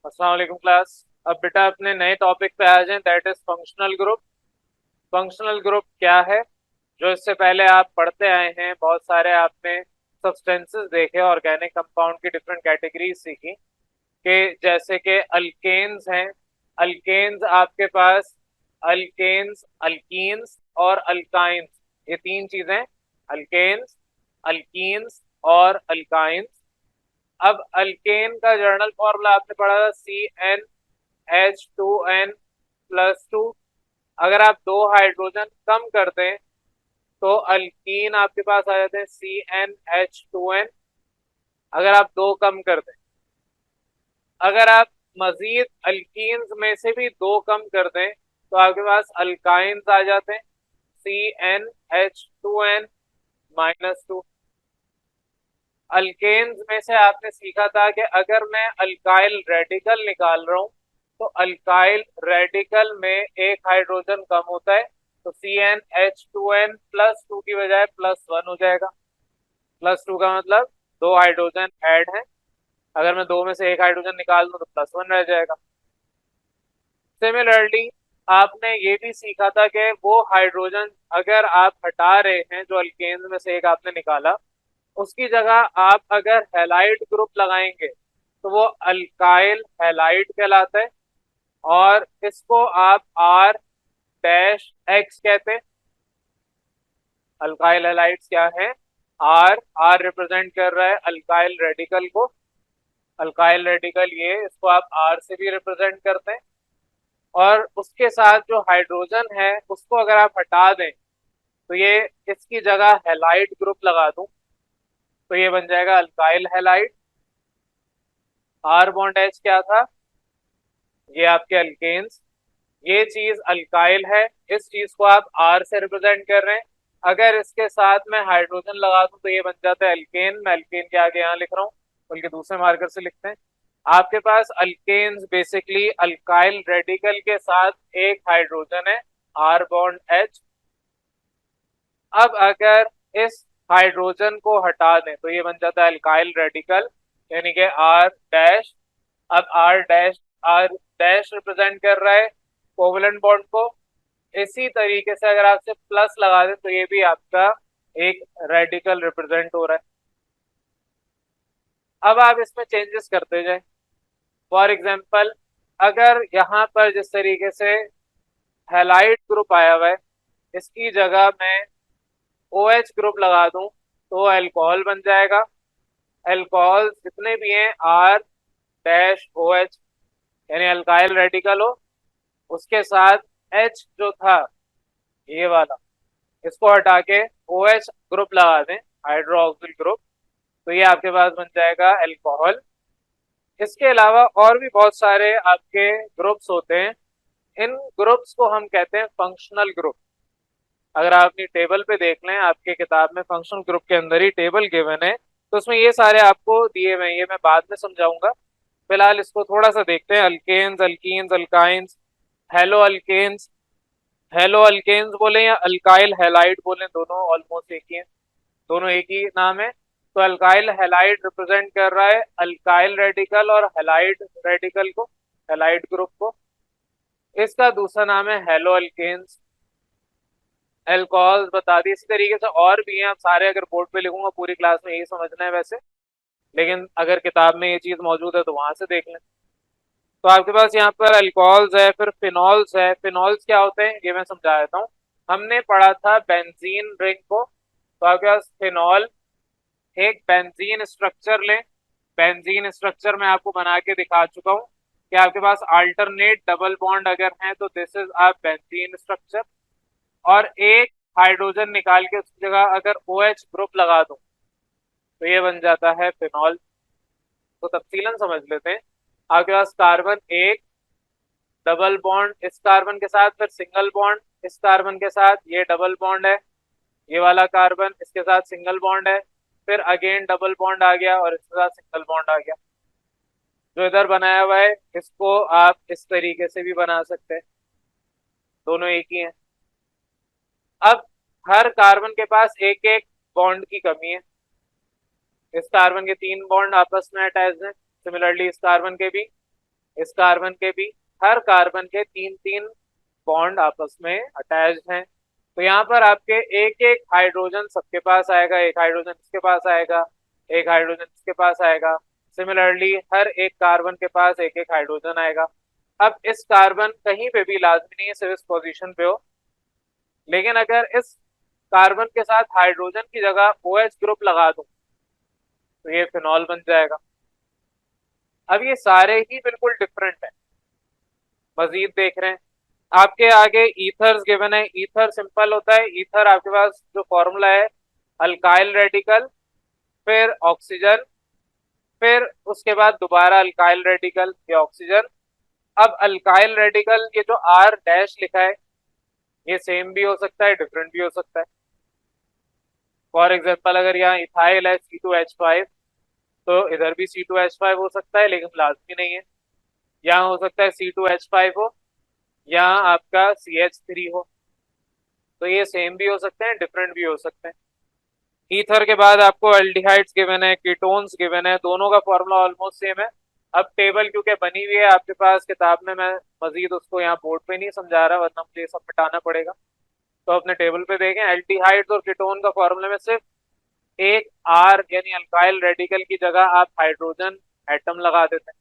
अस्सलाम वालेकुम क्लास। अब बेटा अपने नए टॉपिक पे आ जाएं, that is functional group. Functional group क्या है? जो इससे पहले आप पढ़ते आए हैं, बहुत सारे आपने सब्सटेंसेस देखे, ऑर्गेनिक कंपाउंड की डिफरेंट कैटेगरीज सीखी कि जैसे कि अल्केन्स हैं। अल्केन्स आपके पास अल्केन्स, अल्कीन्स और अल्काइंस, ये तीन चीजें। अल्केन्स, अल्कीन्स और अल्काइंस। अब अल्केन का जर्नल फॉर्मूला आपने पढ़ा था CnH2n+2। अगर आप दो हाइड्रोजन कम कर दें तो अल्कीन आपके पास आ जाते हैं CnH2n। अगर आप दो कम कर दें, अगर आप मजीद अल्कीन्स में से भी दो कम कर दें तो आपके पास अल्काइंस आ जाते हैं CnH2n-2। अल्केन्स में से आपने सीखा था कि अगर मैं अल्काइल रेडिकल निकाल रहा हूं तो अल्काइल रेडिकल में एक हाइड्रोजन कम होता है, तो CnH2n+2 की बजाय +1 हो जाएगा। +2 का मतलब दो हाइड्रोजन ऐड है, अगर मैं दो में से एक हाइड्रोजन निकाल दूं तो +1 रह जाएगा। सिमिलरली आपने ये भी सीखा था कि वो हाइड्रोजन अगर आप हटा रहे हैं, जो अल्केन्स में से एक आपने निकाला, उसकी जगह आप अगर हैलाइड ग्रुप लगाएंगे तो वो अल्काइल हैलाइड कहलाता है, और इसको आप R-X कहते हैं। अल्काइल हैलाइड्स क्या है? आर आर रिप्रेजेंट कर रहा है अल्काइल रेडिकल को। अल्काइल रेडिकल ये, इसको आप आर से भी रिप्रेजेंट करते हैं। और उसके साथ जो हाइड्रोजन है उसको अगर आप हटा दें तो ये, इसकी जगह हैलाइड ग्रुप लगा दूं तो ये बन जाएगा अल्काइल हैलाइड। R-H क्या था? ये आपके अल्केन्स। ये चीज अल्काइल है, इस चीज को आप आर से रिप्रेजेंट कर रहे हैं। अगर इसके साथ में हाइड्रोजन लगा दूं तो ये बन जाता है अल्केन। मैं अल्केन के आगे यहाँ लिख रहा हूँ, बल्कि दूसरे मार्कर से लिखते हैं। आपके पास अल्केन्स बेसिकली अल्काइल रेडिकल के साथ एक हाइड्रोजन है, R-H। अब अगर इस हाइड्रोजन को हटा दें तो ये बन जाता है अल्काइल रेडिकल, यानी कि R-। अब R डैश रिप्रेजेंट कर रहा है कोवलेंट बॉन्ड को। इसी तरीके से अगर आपसे प्लस लगा दें तो ये भी आपका एक रेडिकल रिप्रेजेंट हो रहा है। अब आप इसमें चेंजेस करते जाएं। फॉर एग्जांपल, अगर यहाँ पर जिस तरीके से हैलाइड ग्रुप आया हुआ है, इसकी जगह मैं OH ग्रुप लगा दूं तो अल्कोहल बन जाएगा। अल्कोहल जितने भी हैं R-OH, यानी अल्काइल रेडिकल हो, उसके साथ H जो था ये वाला, इसको हटा के OH ग्रुप लगा दें, हाइड्रोक्सिल ग्रुप, तो ये आपके पास बन जाएगा अल्कोहल। इसके अलावा और भी बहुत सारे आपके ग्रुप्स होते हैं। इन ग्रुप्स को हम कहते हैं फंक्शनल ग्रुप। अगर आप अपनी टेबल पे देख लें, आपके किताब में फंक्शनल ग्रुप के अंदर ही टेबल गिवन है, तो उसमें ये सारे आपको दिए हुए हैं। ये मैं बाद में समझाऊंगा, फिलहाल इसको थोड़ा सा देखते हैं। Alkanes, alkenes, alkynes, haloalkanes. Haloalkanes बोले या अल्काइल हैलाइड बोले, दोनों ऑलमोस्ट एक ही है, दोनों एक ही नाम है। तो अल्काइल हैलाइड रिप्रेजेंट कर रहा है अल्काइल रेडिकल और हैलाइड रेडिकल को, हैलाइड ग्रुप को। इसका दूसरा नाम है हेलो अल्केन्स। अल्कोहल्स बता दी। इसी तरीके से और भी हैं, आप सारे अगर बोर्ड पे लिखूंगा पूरी क्लास में यही समझना है वैसे, लेकिन अगर किताब में ये चीज मौजूद है तो वहां से देख लें। तो आपके पास यहाँ पर अल्कोहल्स है, फिर फिनॉल्स है। फिनॉल्स क्या होते हैं ये मैं समझा देता हूँ। हमने पढ़ा था बेंजीन रिंग को, तो आपके पास फिनॉल, एक बेंजीन स्ट्रक्चर लें। बेंजीन स्ट्रक्चर मैं आपको बना के दिखा चुका हूँ कि आपके पास अल्टरनेट डबल बॉन्ड अगर हैं तो this is a benzene structure. और एक हाइड्रोजन निकाल के उसकी जगह अगर OH ग्रुप लगा दूं तो ये बन जाता है फिनॉल। तो तफसीलन समझ लेते हैं। आपके पास कार्बन एक, डबल बॉन्ड इस कार्बन के साथ, फिर सिंगल बॉन्ड इस कार्बन के साथ, ये डबल बॉन्ड है। ये वाला कार्बन इसके साथ सिंगल बॉन्ड है, फिर अगेन डबल बॉन्ड आ गया और इसके साथ सिंगल बॉन्ड आ गया। जो इधर बनाया हुआ है इसको आप इस तरीके से भी बना सकते हैं, दोनों एक ही हैं। अब हर कार्बन के पास एक एक बॉन्ड की कमी है। इस कार्बन के 3 बॉन्ड आपस में अटैच हैं, सिमिलरली इस कार्बन के भी, इस कार्बन के भी, हर कार्बन के 3 3 बॉन्ड आपस में अटैच हैं। तो यहाँ पर आपके एक एक हाइड्रोजन सबके पास आएगा, एक हाइड्रोजन इसके पास आएगा, एक हाइड्रोजन इसके पास आएगा। सिमिलरली हर एक कार्बन के पास एक एक हाइड्रोजन आएगा। अब इस कार्बन कहीं पे भी लाजमी नहीं है सिर्फ इस पोजीशन पे हो, लेकिन अगर इस कार्बन के साथ हाइड्रोजन की जगह OH ग्रुप लगा दूं तो ये फिनॉल बन जाएगा। अब ये सारे ही बिल्कुल डिफरेंट है। मजीद देख रहे हैं आपके आगे ईथर्स गिवन है। ईथर सिंपल होता है, ईथर आपके पास जो फॉर्मूला है, अल्काइल रेडिकल, फिर ऑक्सीजन, फिर उसके बाद दोबारा अल्काइल रेडिकल या ऑक्सीजन। अब अल्काइल रेडिकल ये जो R डैश लिखा है ये सेम भी हो सकता है, डिफरेंट भी हो सकता है। फॉर एग्जाम्पल अगर यहाँ इथाइल है C2H5 तो इधर भी C2H5 हो सकता है, लेकिन लाजमी नहीं है। यहाँ हो सकता है C2H5 हो, यहाँ आपका CH3 हो, तो ये सेम भी हो सकते हैं, डिफरेंट भी हो सकते हैं। ईथर के बाद आपको एल्डिहाइड्स गिवन है, कीटोन्स गिवन है, दोनों का फॉर्मूला ऑलमोस्ट सेम है। अब टेबल क्योंकि बनी हुई है आपके पास किताब में, मैं मजीद उसको यहाँ बोर्ड पे नहीं समझा रहा वरना मुझे सब मिटाना पड़ेगा। तो अपने टेबल पे देखें, एल्डिहाइड्स और कीटोन का फॉर्मूला में सिर्फ एक R यानी अल्काइल रेडिकल की जगह आप हाइड्रोजन एटम लगा देते हैं।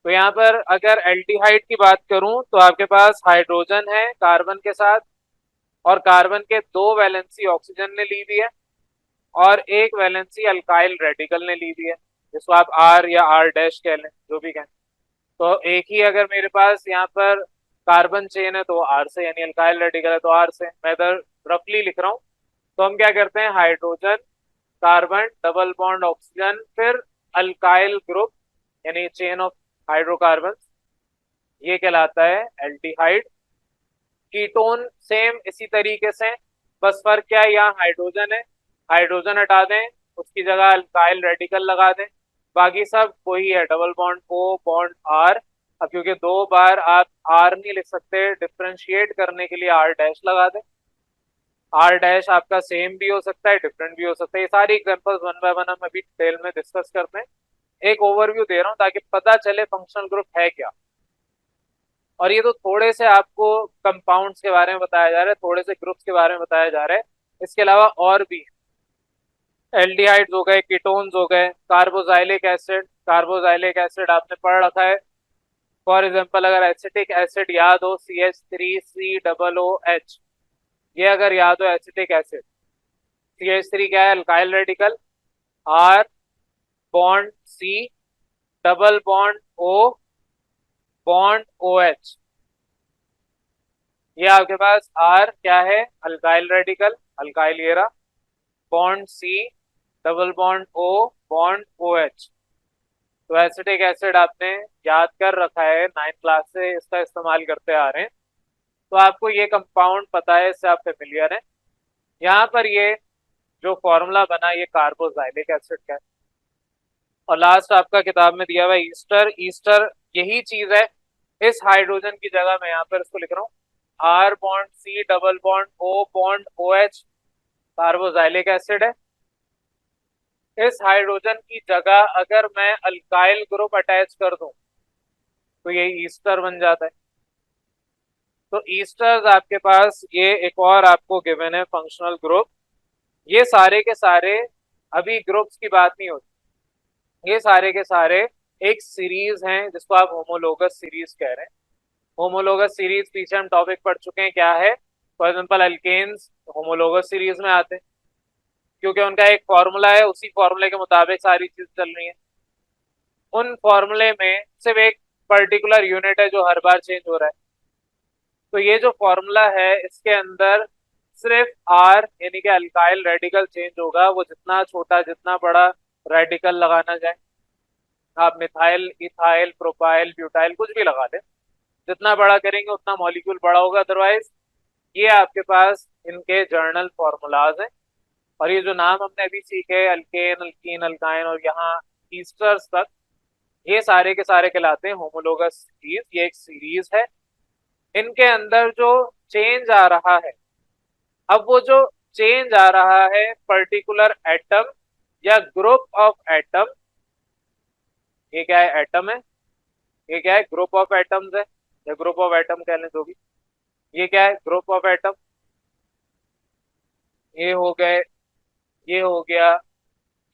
तो यहाँ पर अगर एल्डिहाइड की बात करूं तो आपके पास हाइड्रोजन है कार्बन के साथ, और कार्बन के 2 वैलेंसी ऑक्सीजन ने ली हुई है और एक वैलेंसी अल्काइल रेडिकल ने ली हुई है, जिसको आप R या R डैश कह लें, जो भी कहें। तो एक ही अगर मेरे पास यहाँ पर कार्बन चेन है तो R से, यानी अल्काइल रेडिकल है तो R से, मैं इधर रफली लिख रहा हूँ। तो हम क्या करते हैं, hydrogen, carbon, double bond oxygen, फिर अल्काइल ग्रुप यानी चेन ऑफ हाइड्रोकार्बन, ये कहलाता है एल्डिहाइड। कीटोन सेम इसी तरीके से, बस फर्क क्या है, यहाँ हाइड्रोजन है, हाइड्रोजन हटा दें, उसकी जगह अल्काइल रेडिकल लगा दें, बाकी सब वही है, double bond O bond R। अब क्योंकि 2 बार आप R नहीं लिख सकते, डिफ्रेंशिएट करने के लिए R डैश लगा दें। R डैश आपका सेम भी हो सकता है, डिफरेंट भी हो सकता है। ये सारी एग्जांपल्स वन बाय वन हम अभी डिटेल में डिस्कस करते हैं। एक ओवरव्यू दे रहा हूँ ताकि पता चले फंक्शनल ग्रुप है क्या। और ये तो थोड़े से आपको कंपाउंड्स के बारे में बताया जा रहा है, थोड़े से ग्रुप्स के बारे में बताया जा रहा है, इसके अलावा और भी एल्डिहाइड्स हो गए, कीटोन्स हो गए, कार्बोजाइलिक एसिड, कार्बोजाइलिक एसिड आपने पढ़ रखा है। फॉर एग्जांपल अगर एसिटिक एसिड याद हो, CH3COOH, ये अगर याद हो एसिटिक एसिड, CH3 क्या है, alkyl radical, R bond C, double bond O bond OH। ये आपके पास R क्या है, अल्काइल रेडिकल, अल्काइल ये रहा, bond C, double bond O bond OH। तो एसिटिक एसिड आपने याद कर रखा है, 9th क्लास से इसका इस्तेमाल करते आ रहे हैं, तो आपको ये कंपाउंड पता है, इससे आप फेमिलियर हैं। यहाँ पर ये जो फॉर्मूला बना ये कार्बोजाइलिक एसिड का है। और लास्ट आपका किताब में दिया हुआ है ईस्टर, ईस्टर यही चीज है। इस हाइड्रोजन की जगह मैं यहाँ पर इसको लिख रहा हूँ, R bond C, double bond O bond OH, carboxylic acid है। इस हाइड्रोजन की जगह अगर मैं अल्काइल ग्रुप अटैच कर दूं तो ये ईस्टर बन जाता है। तो ईस्टर्स आपके पास ये एक और आपको गिवन है फंक्शनल ग्रुप। ये सारे के सारे, अभी ग्रुप्स की बात नहीं होती, ये सारे के सारे एक सीरीज हैं जिसको आप होमोलोगस सीरीज कह रहे हैं। होमोलोगस सीरीज पीछे हम टॉपिक पढ़ चुके हैं क्या है। For example alkanes homologous series में आते हैं क्योंकि उनका एक फॉर्मूला है, उसी फॉर्मूले के मुताबिक सारी चीज चल रही है। उन फॉर्मूले में सिर्फ एक पर्टिकुलर यूनिट है जो हर बार चेंज हो रहा है। तो ये जो फॉर्मूला है इसके अंदर सिर्फ R यानी कि अल्काइल रेडिकल चेंज होगा, वो जितना छोटा जितना बड़ा रेडिकल लगाना जाए, आप मिथाइल, इथाइल, प्रोपाइल, ब्यूटाइल कुछ भी लगा दें, जितना बड़ा करेंगे उतना मॉलिक्यूल बड़ा होगा। अदरवाइज ये आपके पास इनके जर्नल फॉर्मूलाज हैं। और ये जो नाम हमने अभी सीखे, अल्केन, अल्कीन, अल्काइन और यहाँ ईस्टर्स तक, ये सारे के सारे कहलाते हैं होमोलोगस सीरीज। ये एक सीरीज है, इनके अंदर जो चेंज आ रहा है अब वो जो चेंज आ रहा है पर्टिकुलर एटम या ग्रुप ऑफ एटम, ये क्या है? एटम है। ये क्या है? ग्रुप ऑफ एटम्स है, या ग्रुप ऑफ एटम कह लें तो भी। ये क्या है? Group of atom. ये हो गए, ये हो गया,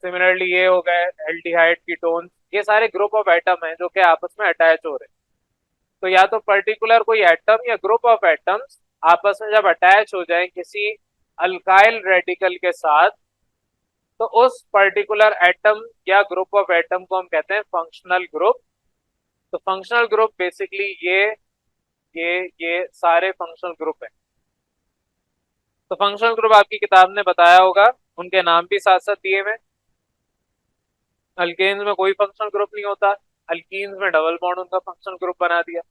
सिमिलरली ये हो गए एल्डिहाइड कीटोन। ये सारे ग्रुप ऑफ एटम हैं जो कि आपस में अटैच हो रहे हैं। तो या तो पर्टिकुलर कोई एटम या ग्रुप ऑफ एटम्स आपस में जब अटैच हो जाए किसी अल्काइल रेडिकल के साथ, तो उस पर्टिकुलर एटम या ग्रुप ऑफ एटम को हम कहते हैं फंक्शनल ग्रुप। तो फंक्शनल ग्रुप बेसिकली ये सारे फंक्शनल ग्रुप हैं। तो फंक्शनल ग्रुप आपकी किताब ने बताया होगा, उनके नाम भी साथ साथ दिए हुए। अल्केन्स में कोई फंक्शनल ग्रुप नहीं होता, अल्कीन्स में डबल बॉन्ड उनका फंक्शनल ग्रुप बना दिया।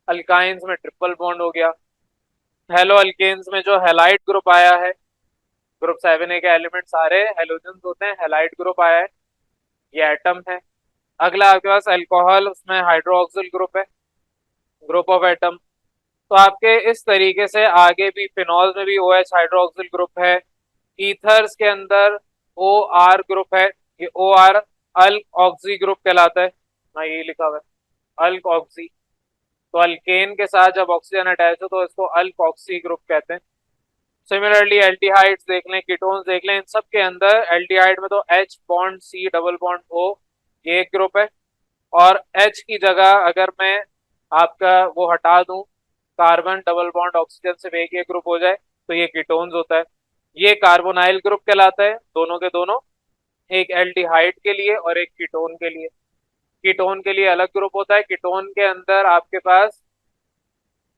अल्काइंस में ट्रिपल बॉन्ड हो गया। हेलो अल्केन्स में जो हेलाइड ग्रुप आया है, ग्रुप 7A के एलिमेंट सारे हेलोजन होते हैं, हेलाइड ग्रुप आया है, ये एटम है। अगला आपके पास अल्कोहल, उसमें हाइड्रोक्सिल ग्रुप है, ग्रुप ऑफ एटम। तो आपके इस तरीके से आगे भी फिनॉल में भी OH हाइड्रोक्सिल ग्रुप है। ईथर्स के अंदर OR ग्रुप है, ये OR अल्क ऑक्सी ग्रुप कहलाता है। हाँ, ये लिखा हुआ है अल्क ऑक्सी। तो अल्केन के साथ जब ऑक्सीजन अटैच हो तो इसको अल्क ऑक्सी ग्रुप कहते हैं। सिमिलरली एल्डिहाइड्स देख लें, कीटोन्स देख लें, इन सब के अंदर एल्डिहाइड में तो H bond C double bond O, ये एक ग्रुप है। और H की जगह अगर मैं आपका वो हटा दूं, कार्बन डबल बॉन्ड ऑक्सीजन से एक एक ग्रुप हो जाए, तो ये कीटोन्स होता है। ये कार्बोनाइल ग्रुप कहलाता है, दोनों के दोनों, एक एल्डिहाइड के लिए और एक कीटोन के लिए। कीटोन के लिए अलग ग्रुप होता है। कीटोन के अंदर आपके पास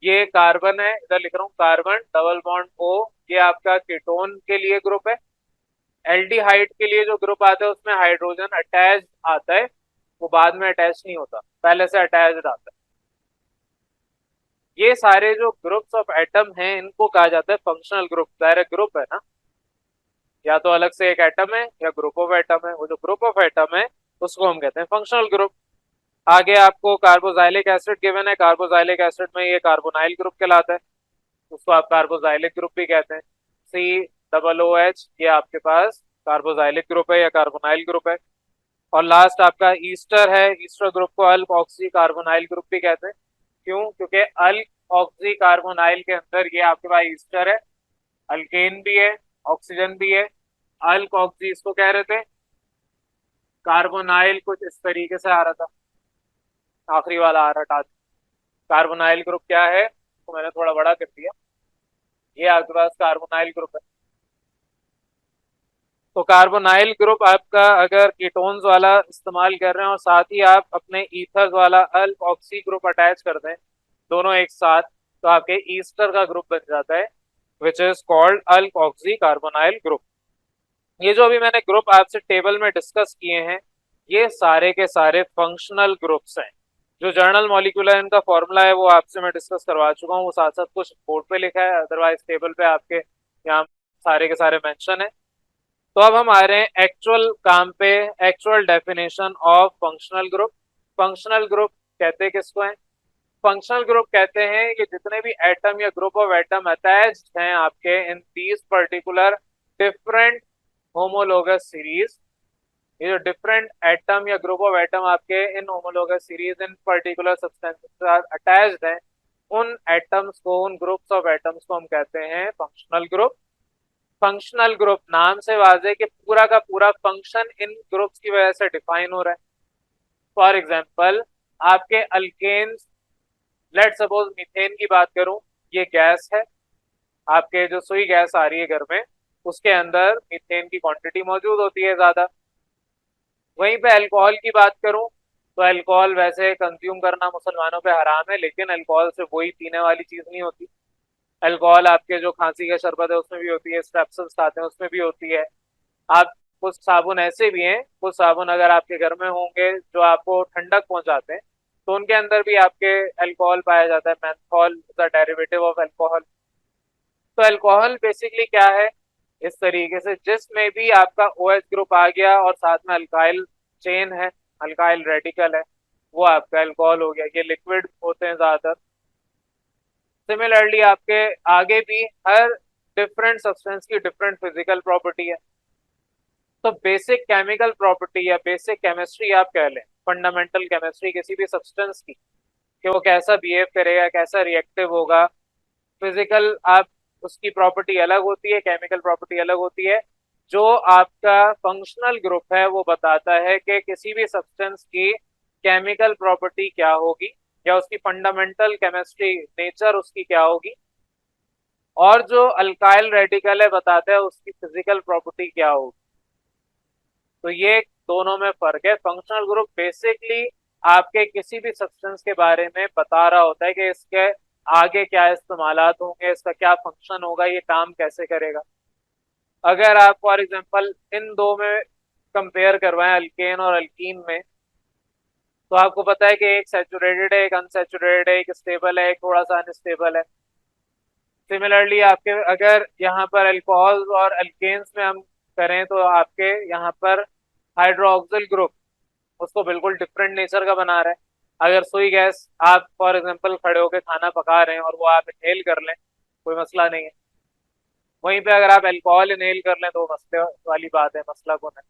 ये कार्बन है, इधर लिख रहा हूँ कार्बन डबल बॉन्ड O, ये आपका कीटोन के लिए ग्रुप है। एल्डिहाइड के लिए जो ग्रुप आता है उसमें हाइड्रोजन अटैच आता है, वो बाद में अटैच नहीं होता, पहले से अटैच्ड आता है। ये सारे जो ग्रुप्स ऑफ एटम हैं इनको कहा जाता है फंक्शनल ग्रुप। डायरेक्ट ग्रुप है ना, या तो अलग से एक एटम है या ग्रुप ऑफ एटम है। वो जो ग्रुप ऑफ एटम है उसको हम कहते हैं फंक्शनल ग्रुप। आगे आपको कार्बोजाइलिक एसिड गिवन है, कार्बोजाइलिक एसिड में ये कार्बोनाइल ग्रुप कहलाता है, उसको आप कार्बोजाइलिक ग्रुप भी कहते हैं। COOH, ये आपके पास कार्बोजाइलिक ग्रुप है या कार्बोनाइल ग्रुप है। और लास्ट आपका ईस्टर है, ईस्टर ग्रुप को अल्क ऑक्सी कार्बोनाइल ग्रुप भी कहते हैं। क्यों? क्योंकि अल्क ऑक्सी कार्बोनाइल के अंदर ये आपके पास ईस्टर है, अल्केन भी है, ऑक्सीजन भी है। अल्क ऑक्सी इसको कह रहे थे, कार्बोनाइल कुछ इस तरीके से आ रहा था, आखिरी वाला आ रहा था। कार्बोनाइल ग्रुप क्या है, तो मैंने थोड़ा बड़ा कर दिया, ये आपके पास कार्बोनाइल ग्रुप है। तो कार्बोनाइल ग्रुप आपका अगर कीटोन्स वाला इस्तेमाल कर रहे हैं और साथ ही आप अपने ईथर्स वाला अल्क ऑक्सी ग्रुप अटैच कर दें दोनों एक साथ, तो आपके ईस्टर का ग्रुप बन जाता है, which is called alkoxy carbonyl group. ये जो अभी मैंने ग्रुप आपसे टेबल में डिस्कस किए हैं, ये सारे के सारे फंक्शनल ग्रुप्स हैं। जो जर्नल मॉलिक्यूलर इनका फॉर्मूला है वो आपसे मैं डिस्कस करवा चुका हूँ, वो साथ साथ कुछ बोर्ड पे लिखा है, अदरवाइज टेबल पे आपके यहाँ सारे के सारे मेंशन है। तो अब हम आ रहे हैं एक्चुअल काम पे, actual definition of functional group. Functional group कहते हैं किसको है? फंक्शनल ग्रुप कहते हैं कि जितने भी एटम या ग्रुप ऑफ एटम अटैच्ड हैं आपके in these particular different homologous series, ये जो डिफरेंट एटम या ग्रुप ऑफ एटम आपके in homologous series in particular substances attached हैं, उन एटम्स को, उन ग्रुप्स ऑफ एटम्स को हम कहते हैं फंक्शनल ग्रुप। फंक्शनल ग्रुप नाम से वाजे कि पूरा का पूरा फंक्शन इन ग्रुप्स की वजह से डिफाइन हो रहा है। फॉर एग्जांपल आपके अल्केन्स, लेट सपोज मीथेन की बात करूं, ये गैस है, आपके जो सुई गैस आ रही है घर में उसके अंदर मीथेन की क्वांटिटी मौजूद होती है ज्यादा। वहीं पे अल्कोहल की बात करूं तो अल्कोहल वैसे कंज्यूम करना मुसलमानों पे हराम है, लेकिन अल्कोहल से वही पीने वाली चीज नहीं होती। अल्कोहल आपके जो खांसी का शरबत है उसमें भी होती है, स्ट्रेप्सिल्स खाते हैं उसमें भी होती है। आप कुछ साबुन ऐसे भी हैं, कुछ साबुन अगर आपके घर में होंगे जो आपको ठंडक पहुंचाते हैं, तो उनके अंदर भी आपके अल्कोहल पाया जाता है, menthol the derivative of alcohol. तो अल्कोहल बेसिकली क्या है, इस तरीके से जिसमें भी आपका OH ग्रुप आ गया और साथ में अल्काइल चेन है, अल्काइल रेडिकल है, वो आपका अल्कोहल हो गया। ये लिक्विड होते हैं ज्यादातर। सिमिलरली आपके आगे भी हर डिफरेंट सब्सटेंस की डिफरेंट फिजिकल प्रॉपर्टी है। तो बेसिक केमिकल प्रॉपर्टी या बेसिक केमिस्ट्री आप कह लें, फंडामेंटल केमिस्ट्री किसी भी सब्सटेंस की, कि वो कैसा बिहेव करेगा, कैसा रिएक्टिव होगा, फिजिकल आप उसकी प्रॉपर्टी अलग होती है, केमिकल प्रॉपर्टी अलग होती है। जो आपका फंक्शनल ग्रुप है वो बताता है कि किसी भी सब्सटेंस की केमिकल प्रॉपर्टी क्या होगी या उसकी फंडामेंटल केमिस्ट्री नेचर उसकी क्या होगी, और जो अल्काइल रेडिकल है बताता है उसकी फिजिकल प्रॉपर्टी क्या होगी। तो ये दोनों में फर्क है। फंक्शनल ग्रुप बेसिकली आपके किसी भी सब्सटेंस के बारे में बता रहा होता है कि इसके आगे क्या इस्तेमालात होंगे, इसका क्या फंक्शन होगा, ये काम कैसे करेगा। अगर आप फॉर एग्जांपल इन दो में कंपेयर करवाएं, अल्केन और अल्कीन में, तो आपको पता है कि एक सैचुरेटेड है, एक अनसैचुरेटेड है, एक स्टेबल है, एक थोड़ा सा अनस्टेबल है। सिमिलरली आपके अगर यहाँ पर अल्कोहल और अल्केन्स में हम करें तो आपके यहाँ पर हाइड्रोक्सिल ग्रुप उसको बिल्कुल डिफरेंट नेचर का बना रहा है। अगर सुई गैस आप फॉर एग्जांपल खड़े होकर खाना पका रहे हैं और वो आप इनहेल कर लें, कोई मसला नहीं है। वहीं पे अगर आप अल्कोहल इनहेल कर लें तो वो मसले वाली बात है, मसला कौन है।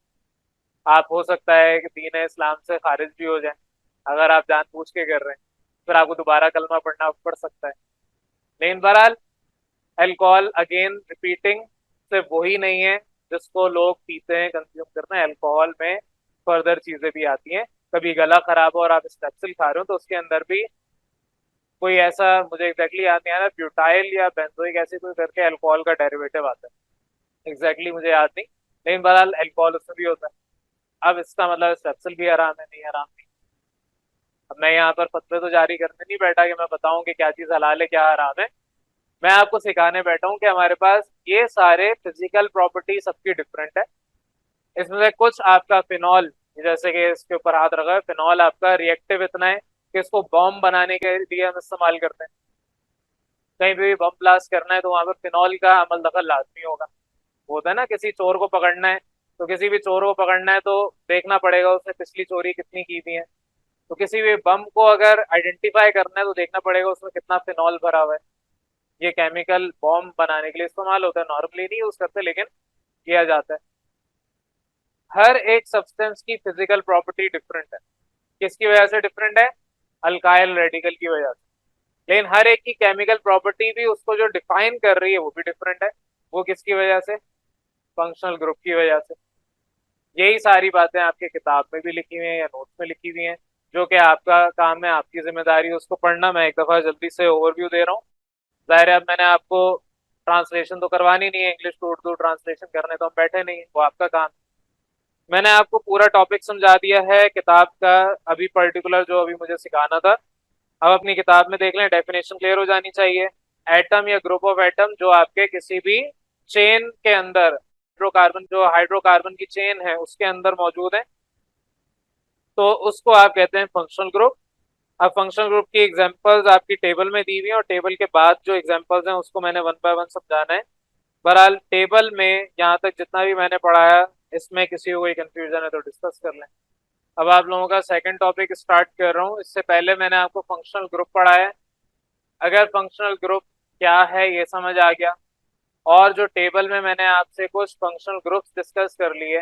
आप हो सकता है कि दीन इस्लाम से खारिज भी हो जाए अगर आप जानबूझ के कर रहे हैं, फिर आपको दोबारा कलमा पढ़ना पड़ सकता है। लेकिन बहरहाल अल्कोहल अगेन रिपीटिंग सिर्फ वही नहीं है जिसको लोग पीते हैं, कंज्यूम करते हैं। अल्कोहल में फर्दर चीजें भी आती हैं। कभी गला खराब हो और आप स्टेप्सिल खा रहे हो तो उसके अंदर भी कोई ऐसा, मुझे एग्जैक्टली याद नहीं आ रहा, ब्यूटाइल या बेंजोइक ऐसे कोई करके अल्कोहल का डेरिवेटिव आता है, एग्जैक्टली मुझे याद नहीं, लेकिन बहरहाल अल्कोहल उसमें भी होता है। अब इसका मतलब स्टेप्सिल भी हराम है? नहीं, हराम नहीं। अब मैं यहाँ पर फतवे तो जारी करने नहीं बैठा कि मैं बताऊं कि क्या चीज हलाल है क्या हराम है। मैं आपको सिखाने बैठा हूँ कि हमारे पास ये सारे फिजिकल प्रॉपर्टी सबकी डिफरेंट है। इसमें से कुछ आपका फिनॉल, जैसे कि इसके ऊपर हाथ रखा है, फिनॉल आपका रिएक्टिव इतना है कि इसको बॉम्ब बनाने के लिए हम इस्तेमाल करते हैं। कहीं भी बम ब्लास्ट करना है तो वहां पर फिनॉल का अमल दखल लाजमी होगा। वो होता है ना, किसी चोर को पकड़ना है तो किसी भी चोर को पकड़ना है तो देखना पड़ेगा उसने पिछली चोरी कितनी की हुई है। तो किसी भी बम को अगर आइडेंटिफाई करना है तो देखना पड़ेगा उसमें कितना फिनॉल भरा हुआ है। ये केमिकल बॉम्ब बनाने के लिए इस्तेमाल होता है, नॉर्मली नहीं यूज करते लेकिन किया जाता है। हर एक सब्सटेंस की फिजिकल प्रॉपर्टी डिफरेंट है। किसकी वजह से डिफरेंट है? अल्काइल रेडिकल की वजह से। लेकिन हर एक की केमिकल प्रॉपर्टी भी उसको जो डिफाइन कर रही है वो भी डिफरेंट है। वो किसकी वजह से? फंक्शनल ग्रुप की वजह से। यही सारी बातें आपके किताब में भी लिखी हुई हैं या नोट्स में लिखी हुई हैं, जो कि आपका काम है, आपकी जिम्मेदारी है उसको पढ़ना। मैं एक दफा जल्दी से ओवरव्यू दे रहा हूँ। जाहिर है अब मैंने आपको ट्रांसलेशन तो करवानी नहीं है, इंग्लिश टू उर्दू ट्रांसलेशन करने तो हम बैठे नहीं है, वो आपका काम है। मैंने आपको पूरा टॉपिक समझा दिया है किताब का, अभी पर्टिकुलर जो अभी मुझे सिखाना था। अब अपनी किताब में देख लें, डेफिनेशन क्लियर हो जानी चाहिए। एटम या ग्रुप ऑफ एटम जो आपके किसी भी चेन के अंदर, हाइड्रोकार्बन, जो हाइड्रोकार्बन की चेन है उसके अंदर मौजूद है, तो उसको आप कहते हैं फंक्शनल ग्रुप। अब फंक्शनल ग्रुप की एग्जांपल्स आपकी टेबल में दी हुई है और टेबल के बाद जो एग्जांपल्स हैं उसको मैंने वन बाय वन समझाना है। बहरहाल टेबल में यहाँ तक जितना भी मैंने पढ़ाया, इसमें किसी को कोई कंफ्यूजन है तो डिस्कस कर लें। अब आप लोगों का सेकंड टॉपिक स्टार्ट कर रहा हूँ। इससे पहले मैंने आपको फंक्शनल ग्रुप पढ़ाया है। अगर फंक्शनल ग्रुप क्या है ये समझ आ गया, और जो टेबल में मैंने आपसे कुछ फंक्शनल ग्रुप्स डिस्कस कर लिए,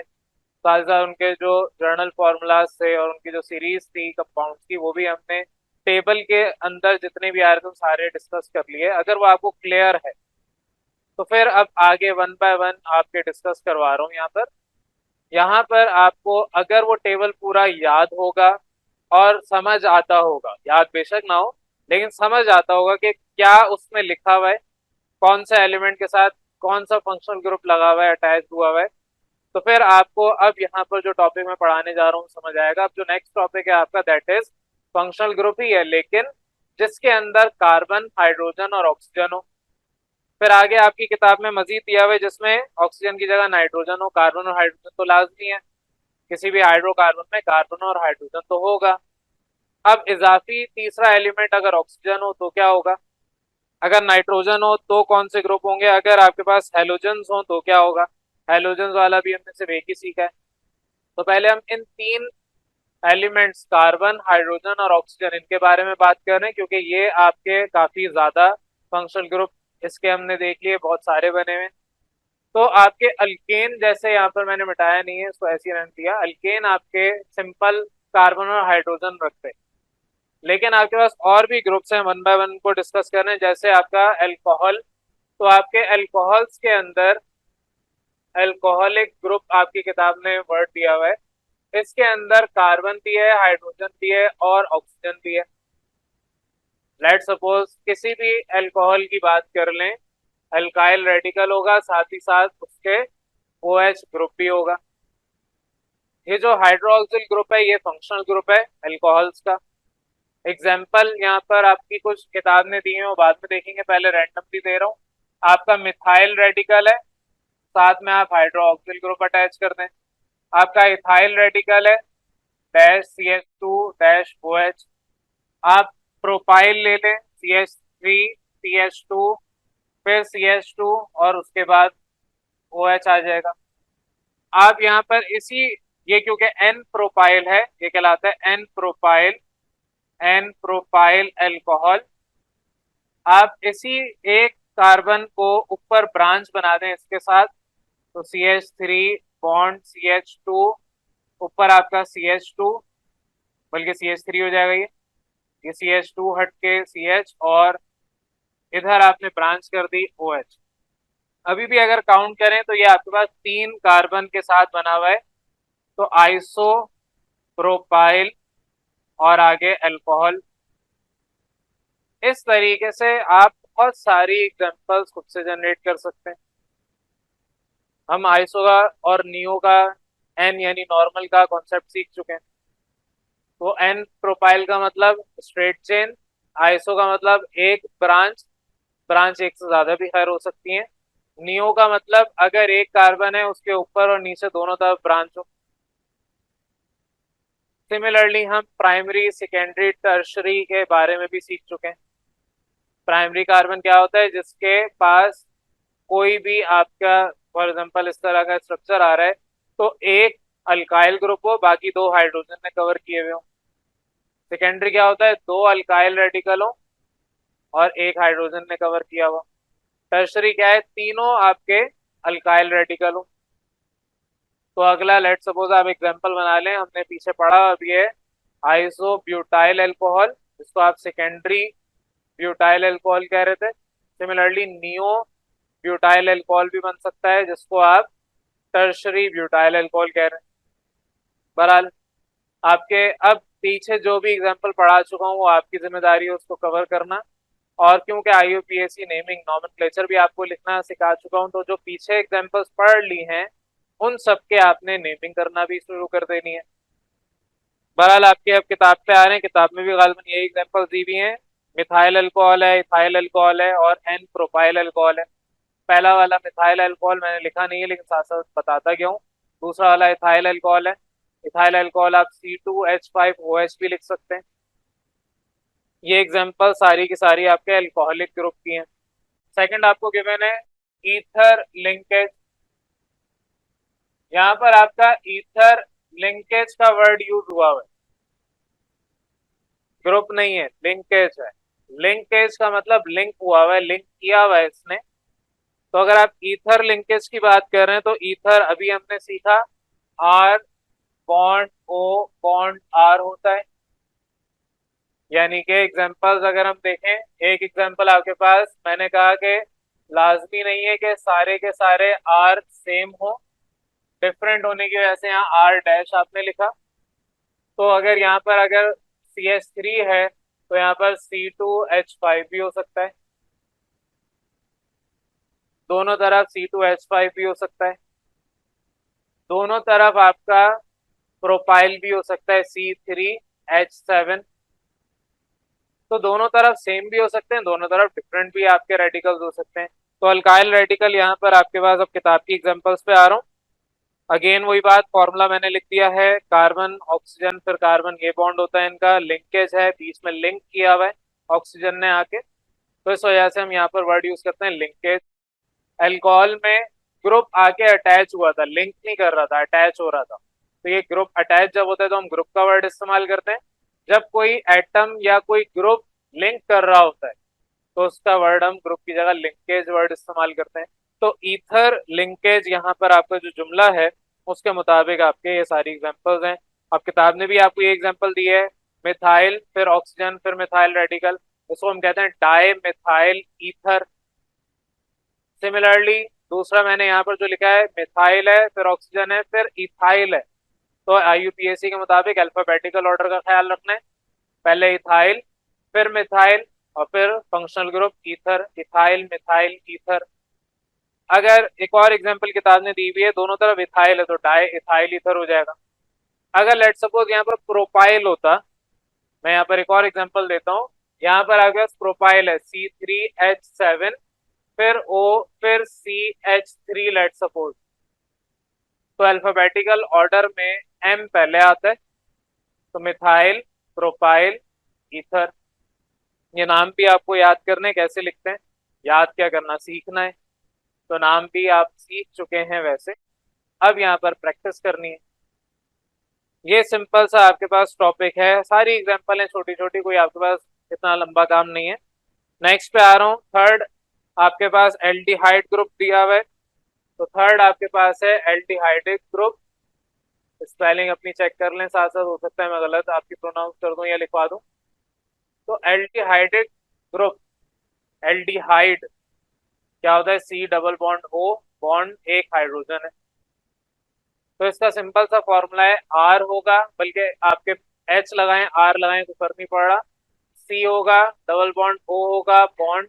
ताज़ा उनके जो जर्नल फार्मूलाज थे और उनकी जो सीरीज थी कंपाउंड्स की, वो भी हमने टेबल के अंदर जितने भी आ रहे थे सारे डिस्कस कर लिए। अगर वो आपको क्लियर है तो फिर अब आगे वन बाय वन आपके डिस्कस करवा रहा हूँ। यहाँ पर आपको अगर वो टेबल पूरा याद होगा और समझ आता होगा, याद बेशक ना हो लेकिन समझ आता होगा कि क्या उसमें लिखा हुआ है, कौन सा एलिमेंट के साथ कौन सा फंक्शनल ग्रुप लगा हुआ है, अटैच हुआ हुआ है, तो फिर आपको अब यहाँ पर जो टॉपिक मैं पढ़ाने जा रहा हूँ समझ आएगा। अब जो नेक्स्ट टॉपिक है आपका दैट इज फंक्शनल ग्रुप ही है, लेकिन जिसके अंदर कार्बन, हाइड्रोजन और ऑक्सीजन हो। फिर आगे आपकी किताब में मजीद दिया हुआ है जिसमें ऑक्सीजन की जगह नाइट्रोजन हो, कार्बन और हाइड्रोजन तो लाजमी है, किसी भी हाइड्रोकार्बन में कार्बन और हाइड्रोजन तो होगा। अब इजाफी तीसरा एलिमेंट अगर ऑक्सीजन हो तो क्या होगा, अगर नाइट्रोजन हो तो कौन से ग्रुप होंगे, अगर आपके पास हेलोजन्स हो तो क्या होगा। हेलोजन्स वाला भी हमने सिर्फ एक ही सीखा है। तो पहले हम इन तीन एलिमेंट्स कार्बन, हाइड्रोजन और ऑक्सीजन, इनके बारे में बात कर रहे हैं क्योंकि ये आपके काफी ज्यादा फंक्शनल ग्रुप इसके हमने देख लिए, बहुत सारे बने हुए। तो आपके अल्केन जैसे यहाँ पर मैंने मिटाया नहीं है, इसको ऐसे ही रहने दिया। अल्केन आपके सिंपल कार्बन और हाइड्रोजन रखते हैं, लेकिन आपके पास और भी ग्रुप्स हैं, वन बाय वन को डिस्कस कर रहे हैं। जैसे आपका अल्कोहल, तो आपके अल्कोहल्स के अंदर अल्कोहलिक ग्रुप आपकी किताब ने वर्ड दिया हुआ है, इसके अंदर कार्बन भी है, हाइड्रोजन भी है और ऑक्सीजन भी है। लेट सपोज किसी भी अल्कोहल की बात कर लें, अल्काइल रेडिकल होगा, साथ ही साथ उसके OH ग्रुप भी होगा। ये जो हाइड्रोक्सिल ग्रुप है ये फंक्शनल ग्रुप है अल्कोहल्स का। एग्जाम्पल यहाँ पर आपकी कुछ किताब ने दी है, वो बाद में देखेंगे, पहले रैंडमली दे रहा हूँ। आपका मिथाइल रेडिकल है, साथ में आप हाइड्रोक्सिल ग्रुप अटैच कर दें। आपका इथाइल रेडिकल है, डैश CH2 डैश OH। आप प्रोपाइल ले लें, CH3 CH2 फिर CH2 और उसके बाद OH आ जाएगा। आप यहाँ पर इसी, ये क्योंकि N प्रोपाइल है, ये कहलाता है N प्रोपाइल अल्कोहल। आप इसी एक कार्बन को ऊपर ब्रांच बना दें इसके साथ, तो CH3 बॉन्ड CH2, ऊपर आपका CH2, बल्कि CH3 हो जाएगा ये CH2 हट के CH, और इधर आपने ब्रांच कर दी OH। अभी भी अगर काउंट करें तो ये आपके पास 3 कार्बन के साथ बना हुआ है, तो आइसो प्रोपाइल और आगे अल्कोहल। इस तरीके से आप बहुत सारी एग्जांपल्स खुद से जनरेट कर सकते हैं। हम आइसो का और नियो का एन यानी नॉर्मल का कॉन्सेप्ट सीख चुके हैं। तो एन प्रोपाइल का मतलब स्ट्रेट चेन, आइसो का मतलब एक ब्रांच, ब्रांच एक से ज्यादा भी खैर हो सकती है। नियो का मतलब अगर एक कार्बन है उसके ऊपर और नीचे दोनों तरफ ब्रांच हो। सिमिलरली हम प्राइमरी सेकेंडरी टर्शरी के बारे में भी सीख चुके हैं। प्राइमरी कार्बन क्या होता है, जिसके पास कोई भी आपका फॉर एग्जांपल इस तरह का स्ट्रक्चर आ रहा है, तो एक अल्काइल ग्रुप हो, बाकी 2 हाइड्रोजन ने कवर किए हुए हो। सेकेंडरी क्या होता है, 2 अल्काइल रेडिकल हो और एक हाइड्रोजन ने कवर किया हुआ। टर्शरी क्या है, तीनों आपके अल्काइल रेडिकल हो। तो अगला लेट सपोज आप एग्जांपल बना लें, हमने पीछे पढ़ा अभी है आइसो ब्यूटाइल अल्कोहल, जिसको आप सेकेंडरी ब्यूटाइल अल्कोहल कह रहे थे। सिमिलरली नियो ब्यूटाइल अल्कोहल भी बन सकता है, जिसको आप टर्शरी ब्यूटाइल अल्कोहल कह रहे हैं। बहरहाल आपके अब पीछे जो भी एग्जांपल पढ़ा चुका हूँ वो आपकी जिम्मेदारी है उसको कवर करना। और क्योंकि IUPAC नेमिंग नॉमेनक्लेचर भी आपको लिखना सिखा चुका हूँ, तो जो पीछे एग्जांपल्स पढ़ ली हैं उन सबके आपने नेमिंग करना भी शुरू कर देनी है। बहरहाल आपके अब किताब पे आ रहे हैं, किताब में भी गालिबन यही एग्जांपल्स दी हुई हैं। मिथाइल अल्कोहल है, इथाइल अल्कोहल है और एन प्रोपाइल अल्कोहल है। पहला वाला मिथाइल अल्कोहल मैंने लिखा नहीं है, लेकिन साथ साथ बताता गया हूँ। दूसरा वाला इथाइल अल्कोहल है। इथाइल अल्कोहल आप C2H5OH भी लिख सकते हैं। ये एग्जांपल सारी की सारी आपके अल्कोहलिक ग्रुप की हैं। सेकंड आपको गिवन है ईथर लिंकेज। यहाँ पर आपका ईथर लिंकेज का वर्ड यूज हुआ है, ग्रुप नहीं है, लिंकेज है। लिंकेज का मतलब लिंक हुआ हुआ है, लिंक किया हुआ है इसने। तो अगर आप ईथर लिंकेज की बात कर रहे हैं तो ईथर अभी हमने सीखा R bond O bond R होता है। यानी कि एग्जांपल्स अगर हम देखें, एक एग्जांपल आपके पास मैंने कहा कि लाजमी नहीं है कि सारे के सारे R सेम हो, डिफरेंट होने की वजह से यहाँ R डैश आपने लिखा। तो अगर यहाँ पर अगर CH3 है तो यहाँ पर C2H5 भी हो सकता है, दोनों तरफ C2H5 भी हो सकता है, दोनों तरफ आपका प्रोपाइल भी हो सकता है C3H7। तो दोनों तरफ सेम भी हो सकते हैं, दोनों तरफ डिफरेंट भी आपके रेडिकल्स हो सकते हैं। तो अल्काइल रेडिकल यहाँ पर आपके पास अब किताब की एग्जांपल्स पे आ रहा हूँ। अगेन वही बात, फॉर्मूला मैंने लिख दिया है, कार्बन ऑक्सीजन फिर कार्बन, ये बॉन्ड होता है, इनका लिंकेज है, बीच में लिंक किया हुआ है ऑक्सीजन ने आके, तो इस वजह से हम यहाँ पर वर्ड यूज करते हैं लिंकेज। अल्कोहल में ग्रुप आके अटैच हुआ था, लिंक नहीं कर रहा था, अटैच हो रहा था। तो ये ग्रुप अटैच जब होता है तो हम ग्रुप का वर्ड इस्तेमाल करते हैं। जब कोई एटम या कोई ग्रुप लिंक कर रहा होता है तो उसका वर्ड हम ग्रुप की जगह लिंकेज वर्ड इस्तेमाल करते हैं। तो ईथर लिंकेज यहाँ पर आपका जो जुमला है उसके मुताबिक आपके ये सारी एग्जांपल्स हैं। अब किताब ने भी आपको ये एग्जांपल दी है, मिथाइल फिर ऑक्सीजन फिर मिथाइल रेडिकल, इसको हम कहते हैं डाई मिथाइल ईथर। सिमिलरली दूसरा मैंने यहाँ पर जो लिखा है, मिथाइल है फिर ऑक्सीजन है फिर इथाइल है। तो आईयूपीएसी के मुताबिक अल्फाबेटिकल ऑर्डर का ख्याल रखना है, पहले इथाइल फिर मिथाइल और फिर functional group ether, ethyl methyl ether. अगर एक और एग्जांपल किताब ने दी हुई है, दोनों तरफ इथाइल है तो डाई इथाइल ईथर हो जाएगा। अगर लेट सपोज यहाँ पर प्रोपाइल होता, मैं यहाँ पर एक और एग्जांपल देता हूँ, यहाँ पर आपके पास प्रोपाइल है C3H7 फिर O फिर CH3 लेट सपोज, तो अल्फाबेटिकल ऑर्डर में M पहले आता है, तो मिथाइल प्रोपाइल ईथर। ये नाम भी आपको याद करने कैसे लिखते हैं, याद क्या करना सीखना है, तो नाम भी आप सीख चुके हैं वैसे, अब यहाँ पर प्रैक्टिस करनी है। ये सिंपल सा आपके पास टॉपिक है, सारी एग्जांपल है छोटी छोटी, कोई आपके पास इतना लंबा काम नहीं है। नेक्स्ट पे आ रहा हूँ, थर्ड आपके पास एल्डिहाइड ग्रुप दिया हुआ है। तो थर्ड आपके पास है एल्डिहाइडिक ग्रुप, स्पेलिंग अपनी चेक कर लें साथ साथ, हो सकता है मैं गलत आपकी प्रोनाउंस कर दूं या लिखवा दूं। तो एल्डिहाइडिक ग्रुप, एल्डिहाइड क्या होता है, C double bond O bond एक हाइड्रोजन है। तो इसका सिंपल सा फॉर्मूला है R होगा, बल्कि आपके H लगाएं R लगाएं तो फर्क नहीं पड़ रहा, C होगा डबल बॉन्ड O होगा बॉन्ड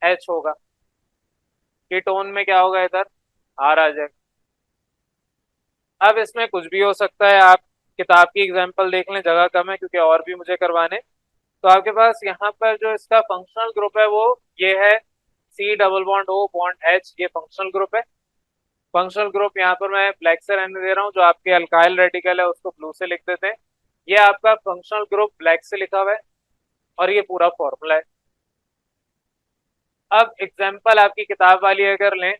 H होगा, कीटोन में क्या होगा इधर R आ जाएगा। अब इसमें कुछ भी हो सकता है, आप किताब की एग्जांपल देख लें, जगह कम है क्योंकि और भी मुझे करवाने। तो आपके पास यहाँ पर जो इसका फंक्शनल ग्रुप है वो ये है, C double bond O bond H, ये फंक्शनल ग्रुप है। फंक्शनल ग्रुप यहाँ पर मैं ब्लैक से रहने दे रहा हूँ, जो आपके अल्काइल रेडिकल है उसको ब्लू से लिख देते हैं। ये आपका फंक्शनल ग्रुप ब्लैक से लिखा हुआ है और ये पूरा फॉर्मूला है। अब एग्जाम्पल आपकी किताब वाली अगर लें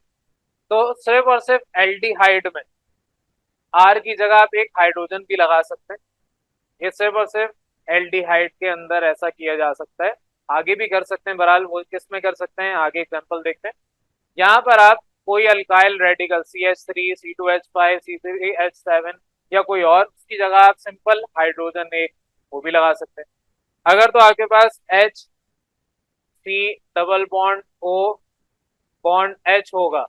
तो सिर्फ और सिर्फ एल्डिहाइड में आर की जगह आप एक हाइड्रोजन भी लगा सकते हैं, ये सिर्फ और सिर्फ एल्डिहाइड के अंदर ऐसा किया जा सकता है। आगे भी कर सकते हैं, बहरहाल वो किस में कर सकते हैं आगे एग्जाम्पल देखते हैं। यहाँ पर आप कोई alkyl radical CH3 C2H5 C3H7 या कोई और, उसकी जगह आप सिंपल हाइड्रोजन एक वो भी लगा सकते हैं। अगर तो आपके पास HC double bond O bond H होगा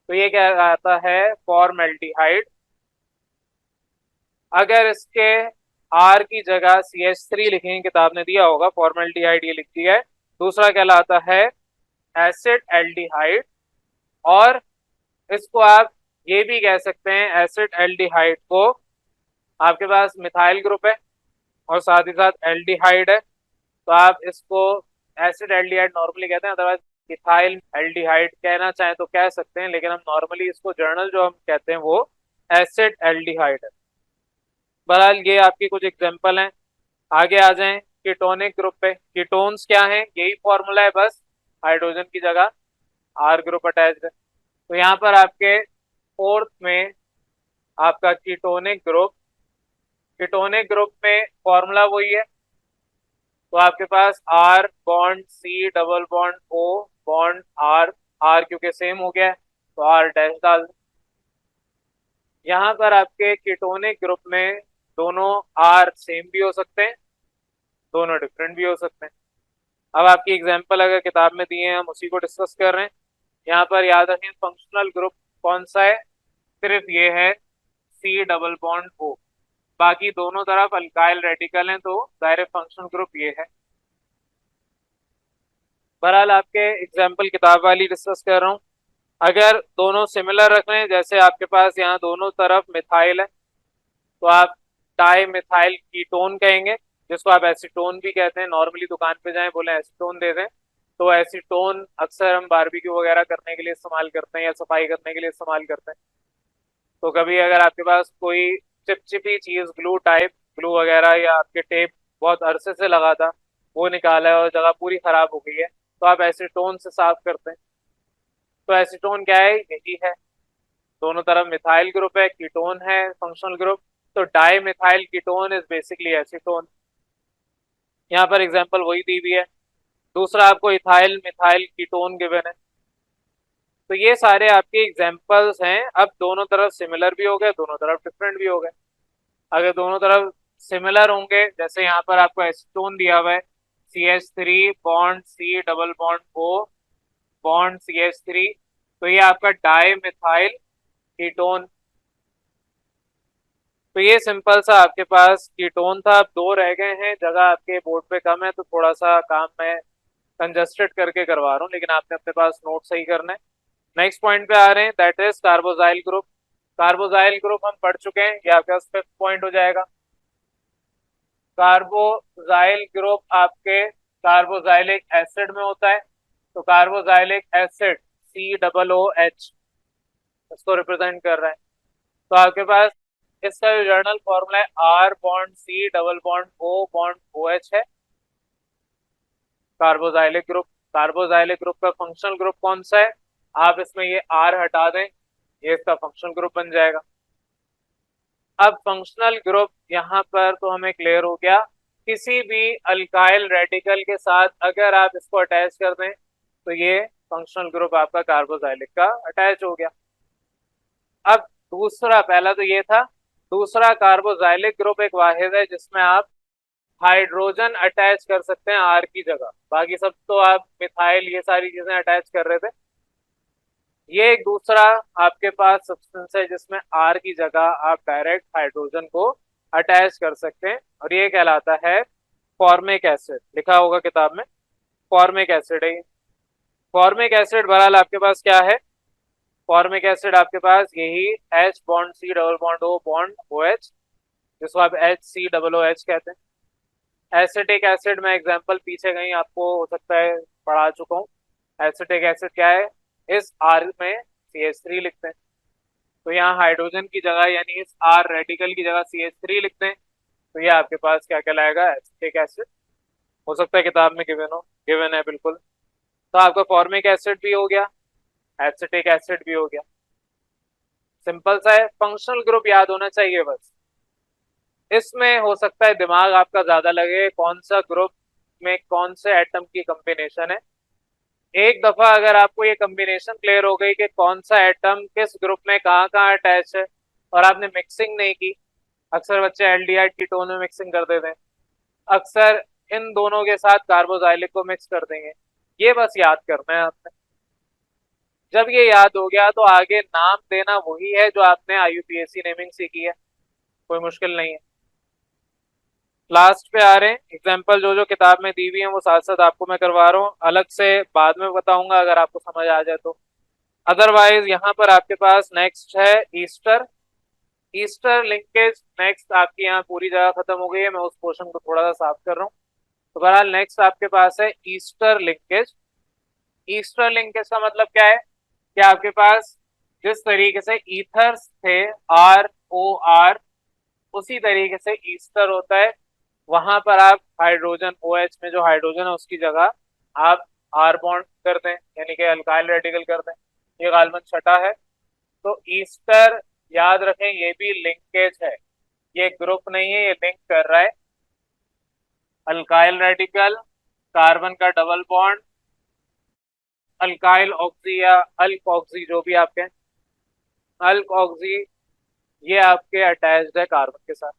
तो ये क्या आता है, फॉर्मल्डिहाइड। अगर इसके R की जगह CH3 लिखेंगे, किताब ने दिया होगा फॉर्मल्डिहाइड ये लिख दिया है, दूसरा कहलाता है एसिड एल्डिहाइड। और इसको आप ये भी कह सकते हैं, एसिड एल्डिहाइड को आपके पास मिथाइल ग्रुप है और साथ ही साथ एल्डिहाइड है, तो आप इसको एसिड एल्डिहाइड नॉर्मली कहते हैं, अदरवाइज इथाइल एल्डिहाइड कहना चाहें तो कह सकते हैं, लेकिन हम नॉर्मली इसको जर्नल जो हम कहते हैं वो एसिड एल्डिहाइड है। बहरहाल ये आपकी कुछ एग्जांपल हैं। आगे आ जाएं कीटोनिक ग्रुप पे, कीटोन्स क्या हैं, यही फॉर्मूला है, बस हाइड्रोजन की जगह आर ग्रुप अटैच्ड है। तो यहाँ पर आपके फोर्थ में आपका कीटोनिक ग्रुप में फॉर्मूला वही है, तो आपके पास R bond C double bond O bond R, R क्योंकि सेम हो गया है तो R डैश डाल दें। यहाँ पर आपके कीटोनिक ग्रुप में दोनों R सेम भी हो सकते हैं, दोनों डिफरेंट भी हो सकते हैं। अब आपकी एग्जांपल अगर किताब में दिए हैं हम उसी को डिस्कस कर रहे हैं। यहाँ पर याद रखें फंक्शनल ग्रुप कौन सा है, सिर्फ ये है C डबल बॉन्ड O, बाकी दोनों तरफ अल्काइल रेडिकल हैं तो डायरेक्ट फंक्शनल ग्रुप ये है। बहरहाल आपके एग्जाम्पल किताब वाली डिस्कस कर रहा हूँ। अगर दोनों सिमिलर रख रहे हैं, जैसे आपके पास यहाँ दोनों तरफ मिथाइल है तो आप डाई मिथाइल कीटोन कहेंगे, जिसको आप एसीटोन भी कहते हैं। नॉर्मली दुकान पे जाएं बोले एसीटोन दे दें, तो एसीटोन अक्सर हम बारबेक्यू वगैरह करने के लिए इस्तेमाल करते हैं या सफाई करने के लिए इस्तेमाल करते हैं। तो कभी अगर आपके पास कोई चिपचिपी चीज ग्लू टाइप, ग्लू वगैरह या आपके टेप बहुत अरसे से लगा था वो निकाला है और जगह पूरी खराब हो गई है, तो आप एसीटोन से साफ करते हैं। तो एसीटोन क्या है, यही है, दोनों तरफ मिथाइल ग्रुप है, कीटोन है फंक्शनल ग्रुप, तो di methyl ketone is basically acetone. यहाँ पर एग्जांपल वही दी हुई है, दूसरा आपको इथाइल मिथाइल कीटोन गिवन है। तो ये सारे आपके एग्जांपल्स हैं। अब दोनों तरफ सिमिलर भी हो गए, दोनों तरफ डिफरेंट भी हो गए। अगर दोनों तरफ सिमिलर होंगे, जैसे यहाँ पर आपको एसीटोन दिया हुआ है, CH3 bond C double bond O bond CH3, तो ये आपका डाई मिथाइल कीटोन। तो ये सिंपल सा आपके पास कीटोन था। अब दो रह गए हैं, जगह आपके बोर्ड पे कम है तो थोड़ा सा काम मैं कंजस्टेड करके करवा रहा हूँ, लेकिन आपने अपने पास नोट सही करना है। नेक्स्ट पॉइंट पे आ रहे हैं, that is carboxyl group. Carboxyl group हम पढ़ चुके हैं, ये आपके पास फिफ्थ पॉइंट हो जाएगा। कार्बोजाइल ग्रुप आपके कार्बोजाइलिक एसिड में होता है। तो कार्बोजाइलिक एसिड COOH इसको रिप्रेजेंट कर रहा है। तो आपके पास इसका जो जर्नल फॉर्मूला है R bond C double bond O bond OH है, कार्बोजाइलिक ग्रुप। कार्बोजाइलिक ग्रुप का फंक्शनल ग्रुप कौन सा है? आप इसमें ये R हटा दें, ये इसका फंक्शनल ग्रुप बन जाएगा। अब फंक्शनल ग्रुप यहाँ पर तो हमें क्लियर हो गया। किसी भी अल्काइल रेडिकल के साथ अगर आप इसको अटैच कर दें तो ये फंक्शनल ग्रुप आपका कार्बोजाइलिक का अटैच हो गया। अब दूसरा, पहला तो ये था, दूसरा कार्बोजाइलिक ग्रुप एक वाहिद है जिसमें आप हाइड्रोजन अटैच कर सकते हैं आर की जगह। बाकी सब तो आप मिथाइल ये सारी चीजें अटैच कर रहे थे। ये एक दूसरा आपके पास सब्सटेंस है जिसमें आर की जगह आप डायरेक्ट हाइड्रोजन को अटैच कर सकते हैं, और ये कहलाता है फॉर्मिक एसिड। लिखा होगा किताब में, फॉर्मिक एसिड है। फॉर्मिक एसिड बहरहाल आपके पास क्या है? फॉर्मिक एसिड आपके पास यही H bond C double bond O bond OH, जिसको आप HCOOH कहते हैं। एसिटिक एसिड में एग्जांपल पीछे कहीं आपको हो सकता है पढ़ा चुका हूँ। एसिटिक एसिड क्या है? इस R में CH3 लिखते हैं, तो यहाँ हाइड्रोजन की जगह यानी इस R रेडिकल की जगह CH3 लिखते हैं, तो ये आपके पास क्या कहलाएगा? Acetic acid. हो सकता है किताब में गिवन हो, गिवन है बिल्कुल। तो आपका फॉर्मिक एसिड भी हो गया, एसिटिक एसिड भी हो गया। सिंपल सा है, फंक्शनल ग्रुप याद होना चाहिए बस। इसमें हो सकता है दिमाग आपका ज्यादा लगे कौन सा ग्रुप में कौन से एटम की कॉम्बिनेशन है। एक दफा अगर आपको ये कॉम्बिनेशन क्लियर हो गई कि कौन सा एटम किस ग्रुप में कहाँ कहाँ अटैच है, और आपने मिक्सिंग नहीं की, अक्सर बच्चे एल्डिहाइड कीटोन में मिक्सिंग कर देते हैं, अक्सर इन दोनों के साथ कार्बोजाइलिक को मिक्स कर देंगे, ये बस याद करना है आपने। जब ये याद हो गया तो आगे नाम देना वही है जो आपने IUPAC नेमिंग सीखी है, कोई मुश्किल नहीं है। लास्ट पे आ रहे हैं एग्जाम्पल, जो जो किताब में दी हुई है वो साथ साथ आपको मैं करवा रहा हूँ, अलग से बाद में बताऊंगा अगर आपको समझ आ जाए तो। अदरवाइज यहाँ पर आपके पास नेक्स्ट है ईस्टर। ईस्टर लिंकेज नेक्स्ट आपकी यहाँ पूरी जगह खत्म हो गई है, मैं उस पोर्शन को थोड़ा सा साफ कर रहा हूँ। तो बहरहाल नेक्स्ट आपके पास है ईस्टर लिंकेज। ईस्टर लिंकेज का मतलब क्या है कि आपके पास जिस तरीके से ईथर्स थे ROR, उसी तरीके से ईस्टर होता है। वहां पर आप हाइड्रोजन OH में जो हाइड्रोजन है उसकी जगह आप R बॉन्ड कर दें, यानी कि अल्काइल रेडिकल कर दें। ये गालमन छठा है। तो ईस्टर याद रखें, ये भी लिंकेज है, ये ग्रुप नहीं है, ये लिंक कर रहा है। अल्काइल रेडिकल, कार्बन का डबल बॉन्ड, अल्काइल ऑक्सी या अल्क ऑक्सी जो भी आपके, अल्क ऑक्सी ये आपके अटैच्ड है कार्बन के साथ।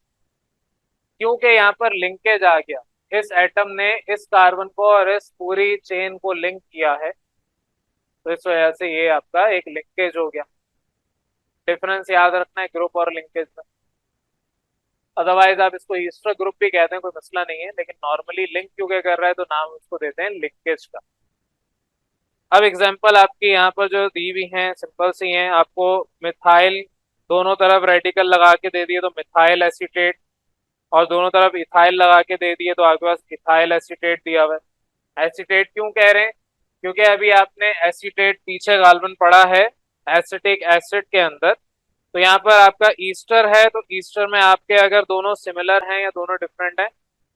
क्योंकि यहाँ पर लिंकेज आ गया, इस एटम ने इस कार्बन को और इस पूरी चेन को लिंक किया है, तो इस वजह से ये आपका एक लिंकेज हो गया। डिफरेंस याद रखना है ग्रुप और लिंकेज में। अदरवाइज आप इसको ईस्टर ग्रुप भी कहते हैं, कोई मसला नहीं है, लेकिन नॉर्मली लिंक क्योंकि कर रहा है तो नाम उसको देते हैं लिंकेज का। अब एग्जांपल आपकी यहाँ पर जो दी हुई हैं सिंपल सी हैं। आपको मिथाइल दोनों तरफ रेडिकल लगा के दे दिए तो मिथाइल एसीटेट, और दोनों तरफ इथाइल लगा के दे दिए तो आपके पास इथाइल एसीटेट दिया हुआ है। एसीटेट क्यों कह रहे हैं? क्योंकि अभी आपने एसीटेट पीछे गालवन पढ़ा है एसिटिक एसिड के अंदर। तो यहाँ पर आपका ईस्टर है, तो ईस्टर में आपके अगर दोनों सिमिलर हैं या दोनों डिफरेंट हैं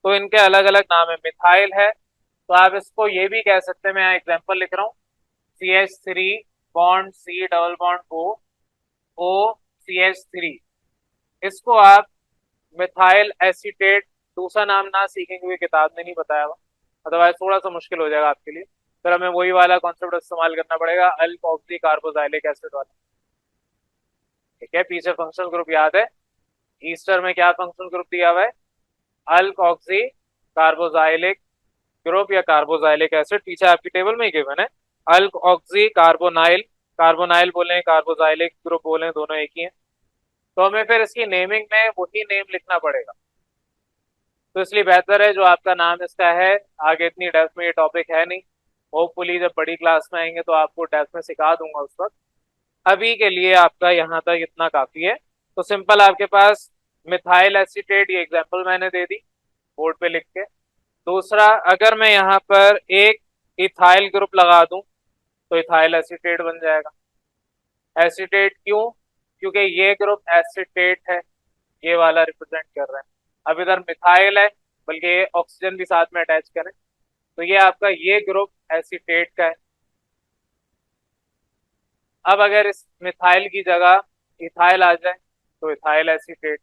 तो इनके अलग अलग नाम है। मिथाइल है तो आप इसको ये भी कह सकते हैं, मैं एग्जाम्पल लिख रहा हूँ, CH3 bond C double bond O O CH3, इसको आप मिथाइल एसीटेट, दूसरा नाम ना सीखेंगे, किताब ने नहीं बताया हुआ, अदरवाइज थोड़ा सा मुश्किल हो जाएगा आपके लिए। फिर हमें वही वाला कॉन्सेप्ट इस्तेमाल करना पड़ेगा, अल्कोक्सी कार्बोजाइलिक एसिड वाला। ठीक है, पीछे फंक्शनल ग्रुप याद है, ईस्टर में क्या फंक्शनल ग्रुप दिया हुआ है, अल्कोक्सी कार्बोजाइलिक ग्रुप या कार्बोजाइलिक एसिड, पीछे आपकी टेबल में ही गिवन है। अल्कोक्सी कार्बोनाइल, कार्बोनाइल बोले कार्बोजाइलिक ग्रुप बोले दोनों एक ही है। तो हमें फिर इसकी नेमिंग में वही नेम लिखना पड़ेगा। तो इसलिए बेहतर है जो आपका नाम इसका है, आगे इतनी डेप्थ में ये टॉपिक है नहीं, होपफुली जब बड़ी क्लास में आएंगे तो आपको डेप्थ में सिखा दूंगा उस वक्त। अभी के लिए आपका यहाँ तक इतना काफी है। तो सिंपल आपके पास मिथाइल एसीटेट, ये एग्जांपल मैंने दे दी बोर्ड पे लिख के। दूसरा, अगर मैं यहाँ पर एक इथाइल ग्रुप लगा दूं तो इथाइल एसीटेट बन जाएगा। एसीटेट क्यों? क्योंकि ये ग्रुप एसीटेट है, ये वाला रिप्रेजेंट कर रहा है। अब इधर मिथाइल है, बल्कि ये ऑक्सीजन भी साथ में अटैच करें तो ये आपका ये ग्रुप एसीटेट का है। अब अगर इस मिथाइल की जगह इथाइल आ जाए तो इथाइल एसीटेट।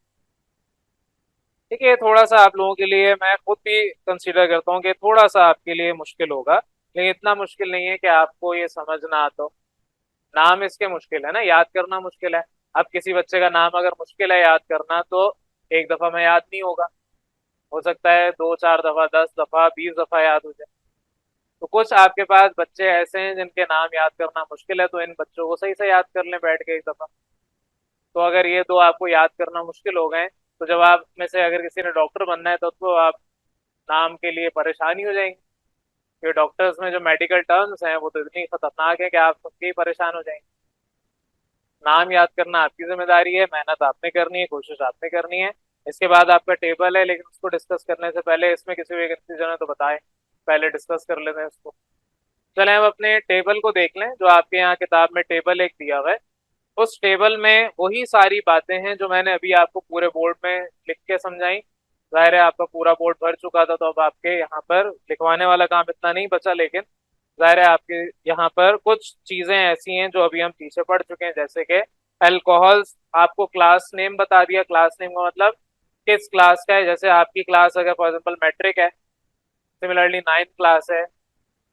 ठीक है, थोड़ा सा आप लोगों के लिए मैं खुद भी कंसीडर करता हूँ कि थोड़ा सा आपके लिए मुश्किल होगा, लेकिन इतना मुश्किल नहीं है कि आपको ये समझ ना आता हो। नाम इसके मुश्किल है ना, याद करना मुश्किल है। अब किसी बच्चे का नाम अगर मुश्किल है याद करना तो एक दफा में याद नहीं होगा, हो सकता है 2-4 दफा, 10 दफा, 20 दफा याद हो जाए। तो कुछ आपके पास बच्चे ऐसे हैं जिनके नाम याद करना मुश्किल है, तो इन बच्चों को सही से याद कर लें बैठ के एक दफा। तो अगर ये दो आपको याद करना मुश्किल हो गए तो जब आप में से अगर किसी ने डॉक्टर बनना है तो आप नाम के लिए परेशानी हो जाएंगे, क्योंकि डॉक्टर्स में जो मेडिकल टर्म्स हैं वो तो इतनी खतरनाक है कि आप सबके ही परेशान हो जाएंगे। नाम याद करना आपकी जिम्मेदारी है, मेहनत आपने करनी है, कोशिश आपने करनी है। इसके बाद आपका टेबल है, लेकिन उसको डिस्कस करने से पहले इसमें किसी भी कंफ्यूजन है तो बताएं, पहले डिस्कस कर लेते हैं इसको। चले हम अपने टेबल को देख लें, जो आपके यहाँ किताब में टेबल एक दिया हुआ है। उस टेबल में वही सारी बातें हैं जो मैंने अभी आपको पूरे बोर्ड में लिख के समझाई। जाहिर है आपका पूरा बोर्ड भर चुका था, तो अब आपके यहाँ पर लिखवाने वाला काम इतना नहीं बचा, लेकिन जाहिर है आपके यहाँ पर कुछ चीजें ऐसी हैं जो अभी हम पीछे पढ़ चुके हैं, जैसे कि अल्कोहल्स। आपको क्लास नेम बता दिया, क्लास नेम का मतलब किस क्लास का है। जैसे आपकी क्लास अगर फॉर एग्जाम्पल मैट्रिक है, सिमिलरली 9th क्लास है,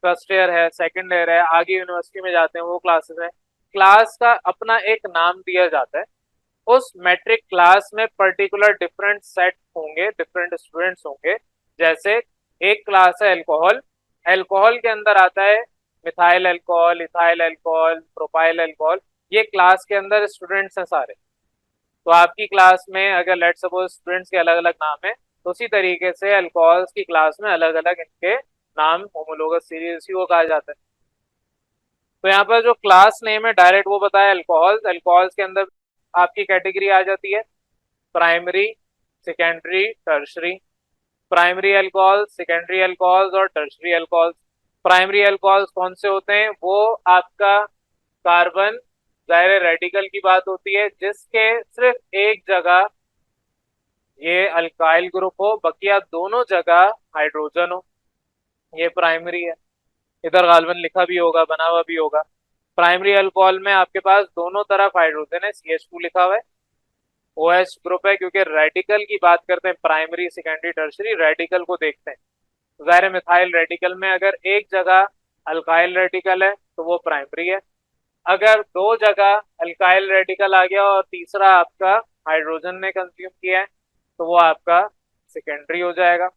फर्स्ट ईयर है, सेकंड ईयर है, आगे यूनिवर्सिटी में जाते हैं वो क्लासेस है। क्लास का अपना एक नाम दिया जाता है। उस मैट्रिक क्लास में पर्टिकुलर डिफरेंट सेट होंगे, डिफरेंट स्टूडेंट्स होंगे। जैसे एक क्लास है अल्कोहल, अल्कोहल के अंदर आता है methyl alcohol, ethyl alcohol, propyl alcohol, ये क्लास के अंदर स्टूडेंट्स हैं सारे। तो आपकी क्लास में अगर लेट सपोज स्टूडेंट्स के अलग अलग नाम है, तो उसी तरीके से अल्कोहल्स की क्लास में अलग अलग इनके नाम होमोलोगस सीरीज इसी को कहा जाता है। तो यहाँ पर जो क्लास नेम है डायरेक्ट वो बताया अल्कोहल्स। अल्कोहल्स के अंदर आपकी कैटेगरी आ जाती है primary, secondary, tertiary. Primary alcohol, secondary alcohols और टर्शरी अल्कोहल्स। प्राइमरी अल्कोहल्स कौन से होते हैं? वो आपका कार्बन, जाहिर रेडिकल की बात होती है, जिसके सिर्फ एक जगह ये अल्काइल ग्रुप हो, बकिया दोनों जगह हाइड्रोजन हो, ये प्राइमरी है। इधर गालबन लिखा भी होगा, बना हुआ भी होगा। प्राइमरी अल्कोहल में आपके पास दोनों तरफ हाइड्रोजन है, CH2 लिखा हुआ है, OH ग्रुप है, क्योंकि रेडिकल की बात करते हैं प्राइमरी सेकेंडरी टर्शरी, रेडिकल को देखते हैं। जाहिर मिथाइल रेडिकल में अगर एक जगह अल्काइल रेडिकल है तो वो प्राइमरी है। अगर दो जगह अल्काइल रेडिकल आ गया और तीसरा आपका हाइड्रोजन ने कंज्यूम किया है तो वो आपका सेकेंडरी हो जाएगा।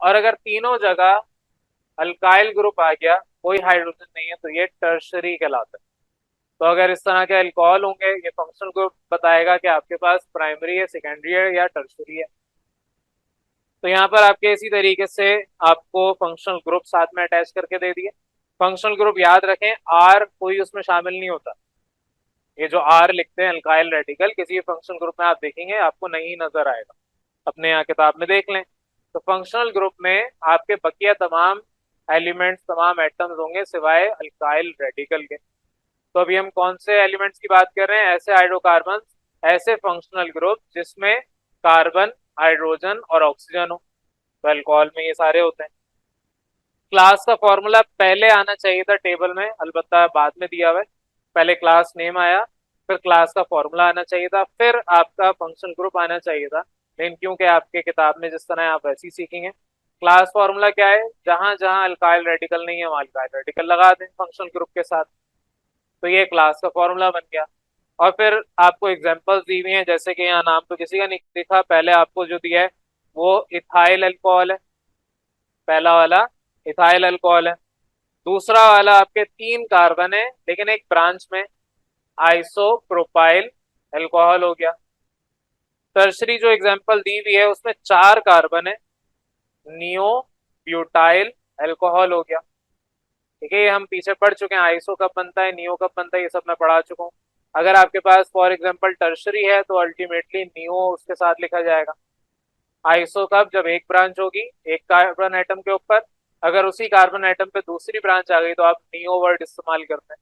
और अगर तीनों जगह अल्काइल ग्रुप आ गया, कोई हाइड्रोजन नहीं है, तो ये टर्शरी कहलाता है। तो अगर इस तरह के अल्कोहल होंगे, ये फंक्शनल ग्रुप बताएगा कि आपके पास प्राइमरी है, सेकेंडरी है या टर्शरी है। तो यहाँ पर आपके इसी तरीके से आपको फंक्शनल ग्रुप साथ में अटैच करके दे दिए। फंक्शनल ग्रुप याद रखें, आर कोई उसमें शामिल नहीं होता। ये जो आर लिखते हैं अल्काइल रेडिकल, किसी फंक्शनल ग्रुप में आप देखेंगे आपको नहीं नजर आएगा, अपने यहाँ किताब में देख लें। तो फंक्शनल ग्रुप में आपके बकिया तमाम एलिमेंट्स, तमाम एटम्स होंगे सिवाय अल्काइल रेडिकल के। तो अभी हम कौन से एलिमेंट्स की बात कर रहे हैं? ऐसे हाइड्रोकार्बन, ऐसे फंक्शनल ग्रुप जिसमें कार्बन, हाइड्रोजन और ऑक्सीजन हो। तो अल्कोहल में ये सारे होते हैं। क्लास का फॉर्मूला पहले आना चाहिए था टेबल में, अलबत्ता बाद में दिया हुआ है। पहले क्लास नेम आया, फिर क्लास का फॉर्मूला आना चाहिए था, फिर आपका फंक्शन ग्रुप आना चाहिए था। लेकिन क्योंकि आपके किताब में जिस तरह आप वैसे ही सीखेंगे, क्लास फॉर्मूला क्या है, जहां जहां अल्काइल रेडिकल नहीं है वहां अल्काइल रेडिकल लगा दें फंक्शनल ग्रुप के साथ, तो ये क्लास का फॉर्मूला बन गया। और फिर आपको एग्जांपल्स दी हुई हैं, जैसे कि यहाँ नाम तो किसी का नहीं दिखा, पहले आपको जो दिया है वो इथाइल अल्कोहल है, पहला वाला इथाइल अल्कोहल है। दूसरा वाला आपके 3 कार्बन है लेकिन एक ब्रांच में, आइसोप्रोपाइल अल्कोहल हो गया। टर्शरी जो एग्जांपल दी हुई है उसमें 4 कार्बन है, नियो ब्यूटाइल अल्कोहल हो गया। ठीक है, ये हम पीछे पढ़ चुके हैं, आइसो कब बनता है, नियो कब बनता है, ये सब मैं पढ़ा चुका हूँ। अगर आपके पास फॉर एग्जांपल टर्शरी है तो अल्टीमेटली नियो उसके साथ लिखा जाएगा। आइसो कब, जब एक ब्रांच होगी एक कार्बन एटम के ऊपर, अगर उसी कार्बन एटम पे दूसरी ब्रांच आ गई तो आप नियो वर्ड इस्तेमाल करते हैं।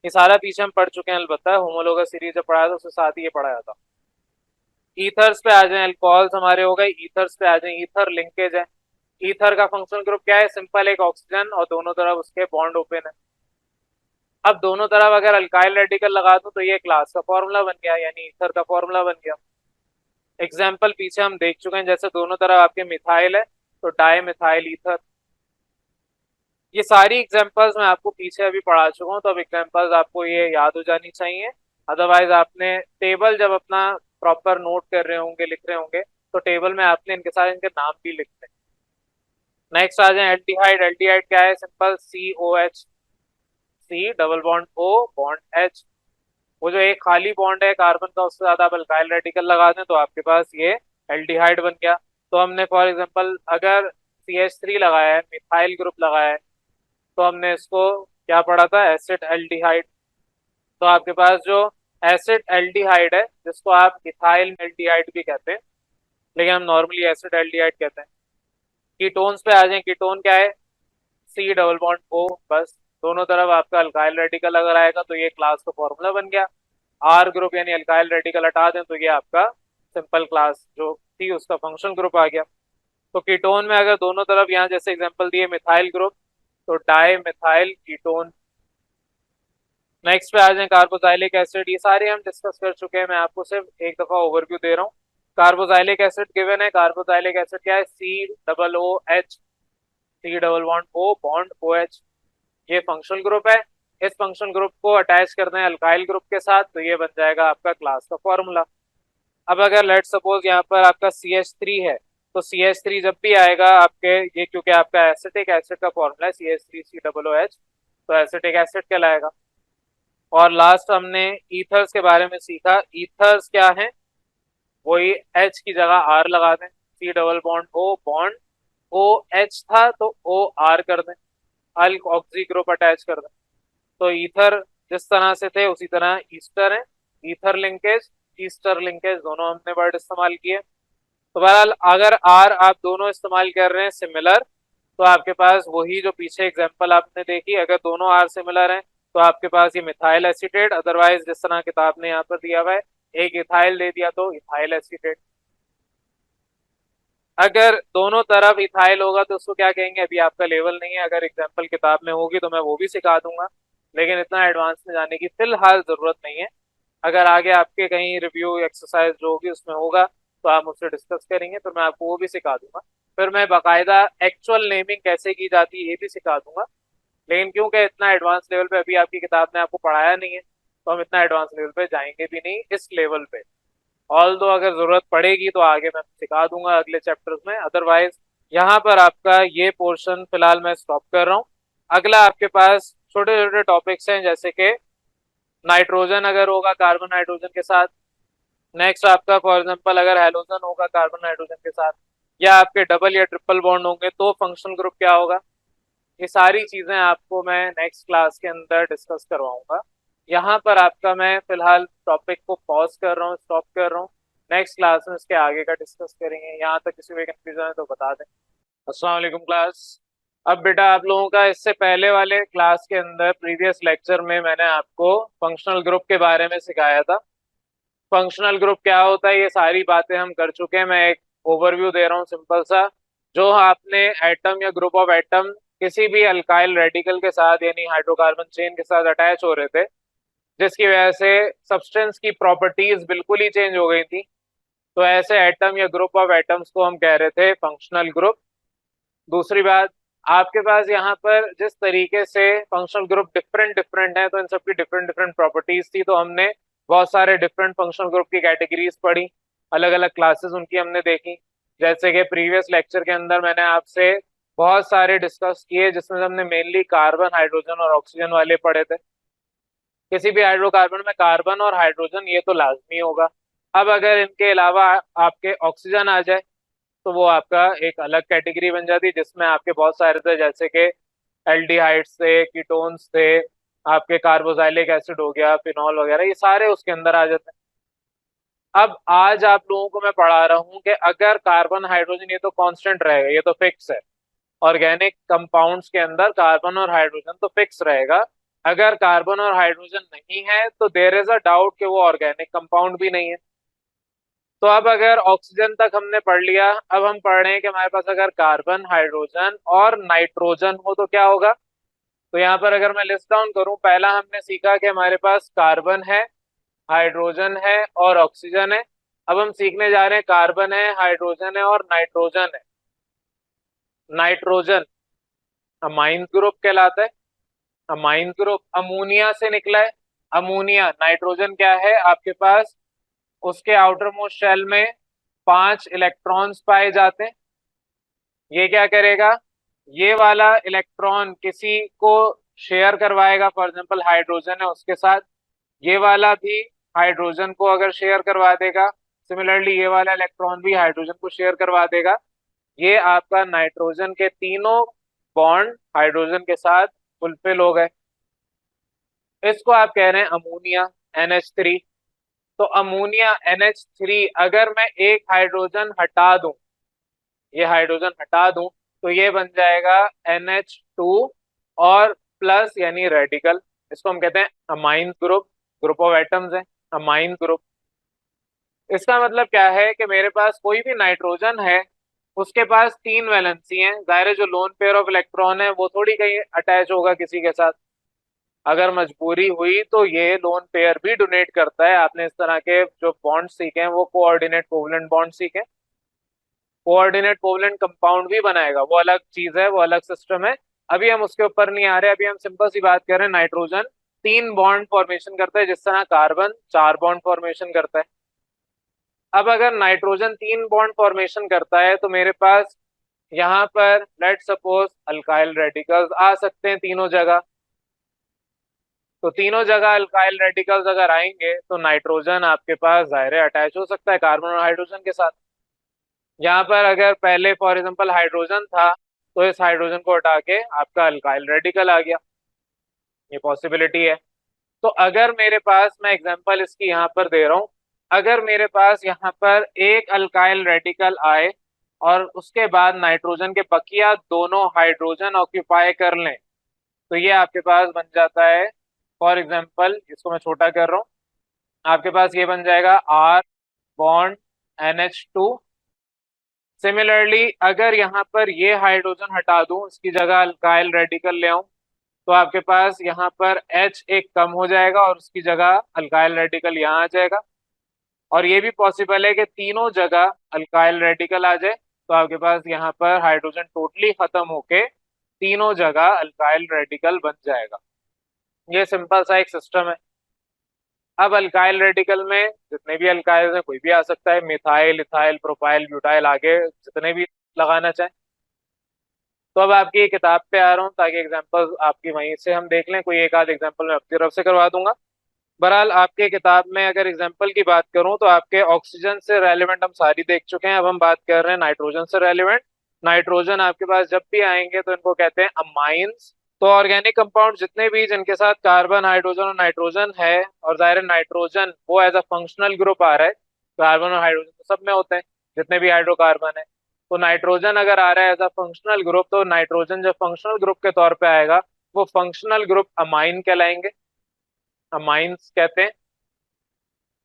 ये सारा पीछे हम पढ़ चुके हैं, अलबत्ता होमोलोगस सीरीज जब पढ़ाया था उसके साथ ही ये पढ़ाया था। ईथर्स पे आ जाए, अल्कोहल्स हमारे हो गए, ईथर्स पे आ जाए, ईथर लिंकेज है। ईथर का फंक्शनल ग्रुप क्या है, सिंपल एक ऑक्सीजन और दोनों तरफ उसके बॉन्ड ओपन है। अब दोनों तरफ अगर अल्काइल रेडिकल लगा दूं तो ये क्लास का फॉर्मूला बन गया, यानी ईथर का फॉर्मूला बन गया। एग्जाम्पल पीछे हम देख चुके हैं, जैसे दोनों तरफ आपके मिथाइल है तो डाई मिथाइल ईथर। ये सारी एग्जांपल्स मैं आपको पीछे अभी पढ़ा चुका हूँ, तो अब एग्जांपल्स आपको ये याद हो जानी चाहिए। अदरवाइज आपने टेबल जब अपना प्रॉपर नोट कर रहे होंगे, लिख रहे होंगे, तो टेबल में आपने इनके सारे इनके नाम भी लिखते हैं। नेक्स्ट आ जाए एल्डिहाइड। एल्डिहाइड क्या है, simple COH, C double bond O bond H। वो जो एक खाली बॉन्ड है कार्बन का उससे ज्यादा आप अल्काइल रेडिकल लगा दें तो आपके पास ये एल्डिहाइड बन गया। तो हमने फॉर एग्जांपल अगर CH3 लगाया है, मिथाइल ग्रुप लगाया है, तो हमने इसको क्या पढ़ा था, एसिड एल्डिहाइड। तो आपके पास जो एसिड एल्डिहाइड है जिसको आप इथाइल एल्डिहाइड भी कहते हैं, लेकिन हम नॉर्मली एसिड एल्डिहाइड कहते हैं। कीटोन्स पे आ जाए, कीटोन क्या है, C डबल बॉन्ड O, बस दोनों तरफ आपका अल्काइल रेडिकल अगर आएगा तो ये क्लास का फॉर्मूला बन गया। R ग्रुप यानी अल्काइल रेडिकल हटा दें तो ये आपका सिंपल क्लास जो थी उसका फंक्शनल ग्रुप आ गया। तो कीटोन में अगर दोनों तरफ यहाँ जैसे एग्जांपल दिए मिथाइल ग्रुप, तो डाई मिथाइल कीटोन। नेक्स्ट पे आ जाए कार्बोजाइलिक एसिड, ये सारे हम डिस्कस कर चुके हैं, मैं आपको सिर्फ एक दफा ओवरव्यू दे रहा हूँ। कार्बोजाइलिक एसिड गिवन है, कार्बोजाइलिक एसिड क्या है, COOH, C double bond O bond OH। ये फंक्शनल ग्रुप है, इस फंक्शनल ग्रुप को अटैच करना है अल्काइल ग्रुप के साथ तो ये बन जाएगा आपका क्लास का फॉर्मूला। अब अगर लेट सपोज यहाँ पर आपका CH3 है, तो CH3 जब भी आएगा आपके, ये क्योंकि आपका एसिटिक एसिड का फॉर्मूला है CH3COOH, तो एसिटिक एसिड कहलाएगा। और लास्ट हमने ईथर्स के बारे में सीखा। ईथर्स क्या है, वही H की जगह R लगा दें, C double bond O bond OH था तो OR कर दें, अल्क ऑक्सी ग्रुप अटैच कर दें। तो ईथर जिस तरह से थे उसी तरह ईस्टर है, ईथर लिंकेज ईस्टर लिंकेज दोनों हमने वर्ड इस्तेमाल किए। तो बहरहाल अगर R आप दोनों इस्तेमाल कर रहे हैं सिमिलर, तो आपके पास वही जो पीछे एग्जांपल आपने देखी, अगर दोनों R सिमिलर हैं तो आपके पास ये मिथाइल एसीटेट, अदरवाइज जिस तरह किताब ने यहाँ पर दिया हुआ है एक इथाइल दे दिया तो इथाइल एसीटेट। अगर दोनों तरफ इथाइल होगा तो उसको क्या कहेंगे, अभी आपका लेवल नहीं है, अगर एग्जाम्पल किताब में होगी तो मैं वो भी सिखा दूंगा, लेकिन इतना एडवांस में जाने की फिलहाल जरूरत नहीं है। अगर आगे आपके कहीं रिव्यू एक्सरसाइज जो होगी उसमें होगा तो आप मुझसे डिस्कस करेंगे तो मैं आपको वो भी सिखा दूंगा। फिर मैं बाकायदा एक्चुअल नेमिंग कैसे की जाती है ये भी सिखा दूंगा। लेकिन क्योंकि इतना एडवांस लेवल पे अभी आपकी किताब ने आपको पढ़ाया नहीं है, तो हम इतना एडवांस लेवल पे जाएंगे भी नहीं इस लेवल पे। ऑल दो अगर जरूरत पड़ेगी तो आगे मैं सिखा दूंगा अगले चैप्टर्स में, अदरवाइज यहाँ पर आपका ये पोर्शन फिलहाल मैं स्टॉप कर रहा हूँ। अगला आपके पास छोटे छोटे टॉपिक्स हैं, जैसे कि नाइट्रोजन अगर होगा कार्बन नाइट्रोजन के साथ, नेक्स्ट आपका फॉर एग्जांपल अगर हेलोजन होगा कार्बन नाइट्रोजन के साथ, या आपके डबल या ट्रिपल बॉन्ड होंगे तो फंक्शनल ग्रुप क्या होगा, ये सारी चीजें आपको मैं नेक्स्ट क्लास के अंदर डिस्कस करवाऊंगा। यहाँ पर आपका मैं फिलहाल टॉपिक को पॉज कर रहा हूँ, स्टॉप कर रहा हूँ। नेक्स्ट क्लास में इसके आगे का डिस्कस करेंगे। यहाँ तक किसी भी कंफ्यूजन है तो बता दें। अस्सलाम वालेकुम क्लास। अब बेटा आप लोगों का इससे पहले वाले क्लास के अंदर प्रीवियस लेक्चर में मैंने आपको फंक्शनल ग्रुप के बारे में सिखाया था। फंक्शनल ग्रुप क्या होता है ये सारी बातें हम कर चुके हैं, मैं एक ओवरव्यू दे रहा हूँ सिंपल सा। जो आपने एटम या ग्रुप ऑफ एटम किसी भी अल्काइल रेडिकल के साथ यानी हाइड्रोकार्बन चेन के साथ अटैच हो रहे थे, जिसकी वजह से सब्सटेंस की प्रॉपर्टीज बिल्कुल ही चेंज हो गई थी, तो ऐसे एटम या ग्रुप ऑफ एटम्स को हम कह रहे थे फंक्शनल ग्रुप। दूसरी बात, आपके पास यहाँ पर जिस तरीके से फंक्शनल ग्रुप डिफरेंट डिफरेंट है, तो इन सबकी डिफरेंट डिफरेंट प्रॉपर्टीज थी, तो हमने बहुत सारे डिफरेंट फंक्शनल ग्रुप की कैटेगरीज पढ़ी, अलग अलग क्लासेस उनकी हमने देखी। जैसे कि प्रीवियस लेक्चर के अंदर मैंने आपसे बहुत सारे डिस्कस किए, जिसमें से हमने मेनली कार्बन, हाइड्रोजन और ऑक्सीजन वाले पढ़े थे। किसी भी हाइड्रोकार्बन में कार्बन और हाइड्रोजन ये तो लाजमी होगा। अब अगर इनके अलावा आपके ऑक्सीजन आ जाए, तो वो आपका एक अलग कैटेगरी बन जाती है, जिसमें आपके बहुत सारे थे, जैसे कि एल्डिहाइड्स थे, कीटोन्स थे, आपके कार्बोक्सिलिक एसिड हो गया, फिनॉल वगैरह, ये सारे उसके अंदर आ जाते हैं। अब आज आप लोगों को मैं पढ़ा रहा हूँ कि अगर कार्बन, हाइड्रोजन ये तो कांस्टेंट रहेगा, ये तो फिक्स है। ऑर्गेनिक कंपाउंड्स के अंदर कार्बन और हाइड्रोजन तो फिक्स रहेगा। अगर कार्बन और हाइड्रोजन नहीं है, तो देयर इज अ डाउट कि वो ऑर्गेनिक कंपाउंड भी नहीं है। तो अब अगर ऑक्सीजन तक हमने पढ़ लिया, अब हम पढ़ रहे हैं कि हमारे पास अगर कार्बन, हाइड्रोजन और नाइट्रोजन हो तो क्या होगा। तो यहाँ पर अगर मैं लिस्ट डाउन करूं, पहला हमने सीखा कि हमारे पास कार्बन है, हाइड्रोजन है और ऑक्सीजन है। अब हम सीखने जा रहे हैं कार्बन है, हाइड्रोजन है और नाइट्रोजन है। नाइट्रोजन अमाइन ग्रुप कहलाता है। अमाइन ग्रुप अमोनिया से निकला है। अमोनिया, नाइट्रोजन क्या है आपके पास, उसके आउटर मोस्ट शेल में 5 इलेक्ट्रॉन्स पाए जाते हैं। ये क्या करेगा, ये वाला इलेक्ट्रॉन किसी को शेयर करवाएगा, फॉर एग्जांपल हाइड्रोजन है उसके साथ, ये वाला भी हाइड्रोजन को अगर शेयर करवा देगा, सिमिलरली ये वाला इलेक्ट्रॉन भी हाइड्रोजन को शेयर करवा देगा। ये आपका नाइट्रोजन के तीनों बॉन्ड हाइड्रोजन के साथ फुलफिल हो गए। इसको आप कह रहे हैं अमोनिया, NH3। तो अमोनिया NH3, अगर मैं एक हाइड्रोजन हटा दूं, ये हाइड्रोजन हटा दूं, तो ये बन जाएगा NH2 और प्लस यानी रेडिकल। इसको हम कहते हैं amine group, group of atoms है, अमाइन ग्रुप। इसका मतलब क्या है कि मेरे पास कोई भी नाइट्रोजन है, उसके पास 3 वैलेंसी हैं। जाहिर है जो लोन पेयर ऑफ इलेक्ट्रॉन है वो थोड़ी कहीं अटैच होगा किसी के साथ। अगर मजबूरी हुई तो ये लोन पेयर भी डोनेट करता है। आपने इस तरह के जो बॉन्ड सीखे हैं वो कोऑर्डिनेट कोवलेंट बॉन्ड सीखे। कोऑर्डिनेट कोवलेंट कंपाउंड भी बनाएगा, वो अलग चीज है, वो अलग सिस्टम है। अभी हम उसके ऊपर नहीं आ रहे, अभी हम सिंपल सी बात कर रहे हैं। नाइट्रोजन 3 बॉन्ड फॉर्मेशन करता है, जिस तरह कार्बन 4 बॉन्ड फॉर्मेशन करता है। अब अगर नाइट्रोजन 3 बॉन्ड फॉर्मेशन करता है, तो मेरे पास यहाँ पर लेट सपोज अल्काइल रेडिकल्स आ सकते हैं तीनों जगह। तो तीनों जगह अल्काइल रेडिकल्स अगर आएंगे, तो नाइट्रोजन आपके पास जाहिर है अटैच हो सकता है कार्बन और हाइड्रोजन के साथ। यहाँ पर अगर पहले फॉर एग्जांपल हाइड्रोजन था, तो इस हाइड्रोजन को हटा के आपका अल्काइल रेडिकल आ गया, ये पॉसिबिलिटी है। तो अगर मेरे पास, मैं एग्जांपल इसकी यहाँ पर दे रहा हूँ, अगर मेरे पास यहाँ पर एक अल्काइल रेडिकल आए और उसके बाद नाइट्रोजन के बकिया दोनों हाइड्रोजन ऑक्यूपाई कर लें, तो ये आपके पास बन जाता है, फॉर एग्जांपल इसको मैं छोटा कर रहा हूँ, आपके पास ये बन जाएगा R बॉन्ड NH2। सिमिलरली अगर यहाँ पर ये हाइड्रोजन हटा दूं, इसकी जगह अल्काइल रेडिकल ले आऊं, तो आपके पास यहाँ पर H एक कम हो जाएगा और उसकी जगह अल्काइल रेडिकल यहाँ आ जाएगा। और ये भी पॉसिबल है कि तीनों जगह अल्काइल रेडिकल आ जाए, तो आपके पास यहाँ पर हाइड्रोजन टोटली खत्म होके तीनों जगह अल्काइल रेडिकल बन जाएगा। ये सिंपल सा एक सिस्टम है। अब अल्काइल रेडिकल में जितने भी अल्काइल हैं, कोई भी आ सकता है, मिथाइल, इथाइल, प्रोपाइल, ब्यूटाइल, आगे जितने भी लगाना चाहें। तो अब आपकी किताब पे आ रहा हूँ, ताकि एग्जांपल आपकी वहीं से हम देख लें। कोई एक आध एग्जांपल मैं अपनी तरफ से करवा दूंगा। बहरहाल आपके किताब में अगर एग्जांपल की बात करूं, तो आपके ऑक्सीजन से रेलिवेंट हम सारी देख चुके हैं। अब हम बात कर रहे हैं नाइट्रोजन से रेलिवेंट। नाइट्रोजन आपके पास जब भी आएंगे, तो इनको कहते हैं अमाइंस। तो ऑर्गेनिक कंपाउंड जितने भी जिनके साथ कार्बन, हाइड्रोजन और नाइट्रोजन है, और जाहिर है नाइट्रोजन वो एज अ फंक्शनल ग्रुप आ रहा है, कार्बन और हाइड्रोजन तो सब में होते हैं जितने भी हाइड्रोकार्बन है। तो नाइट्रोजन अगर आ रहा है एज अ फंक्शनल ग्रुप, तो नाइट्रोजन जब फंक्शनल ग्रुप के तौर पे आएगा, वो फंक्शनल ग्रुप अमाइन कहलाएंगे, अमाइंस कहते हैं।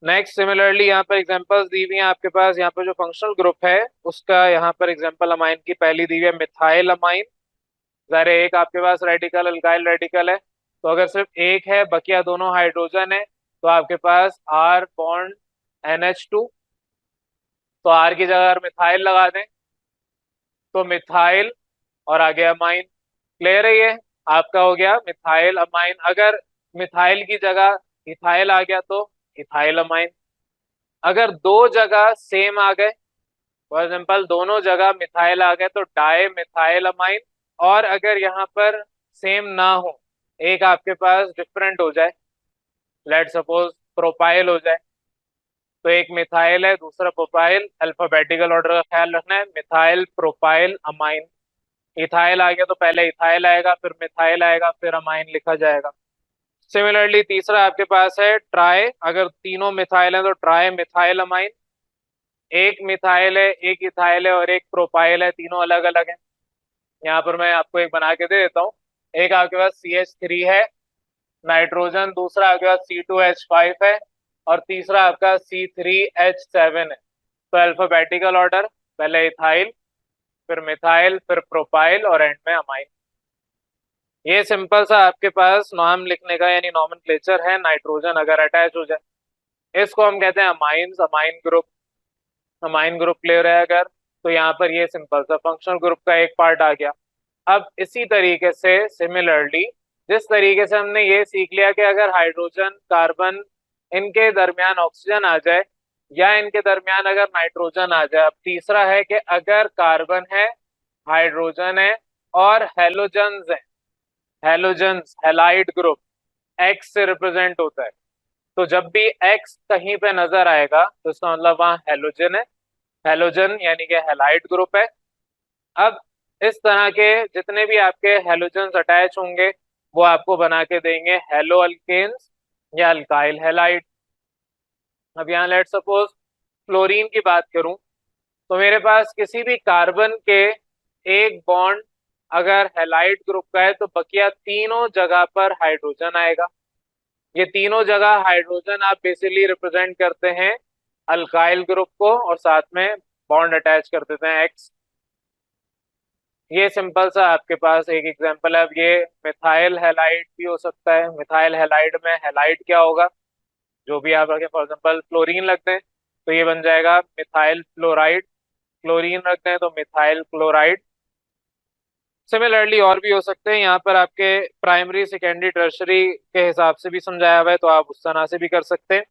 नेक्स्ट सिमिलरली यहाँ पर एग्जांपल्स दी हुई हैं आपके पास। यहाँ पर जो फंक्शनल ग्रुप है उसका यहाँ पर एग्जांपल अमाइन की पहली दी हुई है, मिथाइल अमाइन। ज़ाहिर है एक आपके पास रेडिकल अल्काइल रेडिकल है, तो अगर सिर्फ एक है, बकिया दोनों हाइड्रोजन है, तो आपके पास R बॉन्ड NH2। तो R की जगह मिथाइल लगा दें, तो मिथाइल और आगे अमाइन। क्लियर है ये? आपका हो गया मिथाइल अमाइन। अगर मिथाइल की जगह इथाइल आ गया तो इथाइल अमाइन। अगर दो जगह सेम आ गए, फॉर एग्जाम्पल दोनों जगह मिथाइल आ गए तो डाई मिथाइल अमाइन। और अगर यहाँ पर सेम ना हो, एक आपके पास डिफरेंट हो जाए, लेट सपोज प्रोपाइल हो जाए, तो एक मिथाइल है दूसरा प्रोपाइल, अल्फाबेटिकल ऑर्डर का ख्याल रखना है, मिथाइल प्रोपाइल अमाइन। इथाइल आ गया तो पहले इथाइल आएगा फिर मिथाइल आएगा फिर अमाइन लिखा जाएगा। सिमिलरली तीसरा आपके पास है ट्राई। अगर तीनों मिथाइल है तो ट्राई मिथाइल अमाइन। एक मिथाइल है एक इथाइल है और एक प्रोपाइल है, तीनों अलग अलग है। यहाँ पर मैं आपको एक बना के दे देता हूँ। एक आपके पास CH3 है नाइट्रोजन, दूसरा आपके पास C2H5 है और तीसरा आपका C3H7 है। तो अल्फाबेटिकल ऑर्डर, पहले इथाइल फिर मिथाइल फिर प्रोपाइल और एंड में अमाइन। ये सिंपल सा आपके पास नाम लिखने का यानी नॉमेनक्लेचर है नाइट्रोजन अगर अटैच हो जाए। इसको हम कहते हैं amines, amine group. Amine group clear है अगर, तो यहाँ पर ये सिंपल सा फंक्शनल ग्रुप का एक पार्ट आ गया। अब इसी तरीके से सिमिलरली जिस तरीके से हमने ये सीख लिया कि अगर हाइड्रोजन कार्बन इनके दरमियान ऑक्सीजन आ जाए या इनके दरमियान अगर नाइट्रोजन आ जाए। अब तीसरा है कि अगर कार्बन है हाइड्रोजन है और हेलोजन्स है, हेलोजन्स हैलाइड ग्रुप एक्स से रिप्रेजेंट होता है, तो जब भी एक्स कहीं पे नजर आएगा तो इसका मतलब वहां हेलोजन है, हेलोजन यानी कि हैलाइड ग्रुप है। अब इस तरह के जितने भी आपके हेलोजन्स अटैच होंगे वो आपको बना के देंगे हेलो अल्केन्स या अल्काइल हैलाइड। अब यहाँ लेट सपोज क्लोरीन की बात करूं तो मेरे पास किसी भी कार्बन के एक बॉन्ड अगर हैलाइड ग्रुप का है तो बकिया तीनों जगह पर हाइड्रोजन आएगा। ये तीनों जगह हाइड्रोजन आप बेसिकली रिप्रेजेंट करते हैं अल्काइल ग्रुप को और साथ में बॉन्ड अटैच कर देते हैं एक्स। ये सिंपल सा आपके पास एक एग्जांपल है। अब ये मिथाइल हैलाइड भी हो सकता है। मिथाइल हैलाइड में हैलाइड क्या होगा, जो भी आप रखें, फॉर एग्जांपल फ्लोरीन रखते हैं तो ये बन जाएगा मिथाइल फ्लोराइड। क्लोरीन रखते हैं तो मिथाइल क्लोराइड। सिमिलरली और भी हो सकते हैं। यहाँ पर आपके प्राइमरी सेकेंडरी टर्शरी के हिसाब से भी समझाया हुआ है तो आप उस तरह से भी कर सकते हैं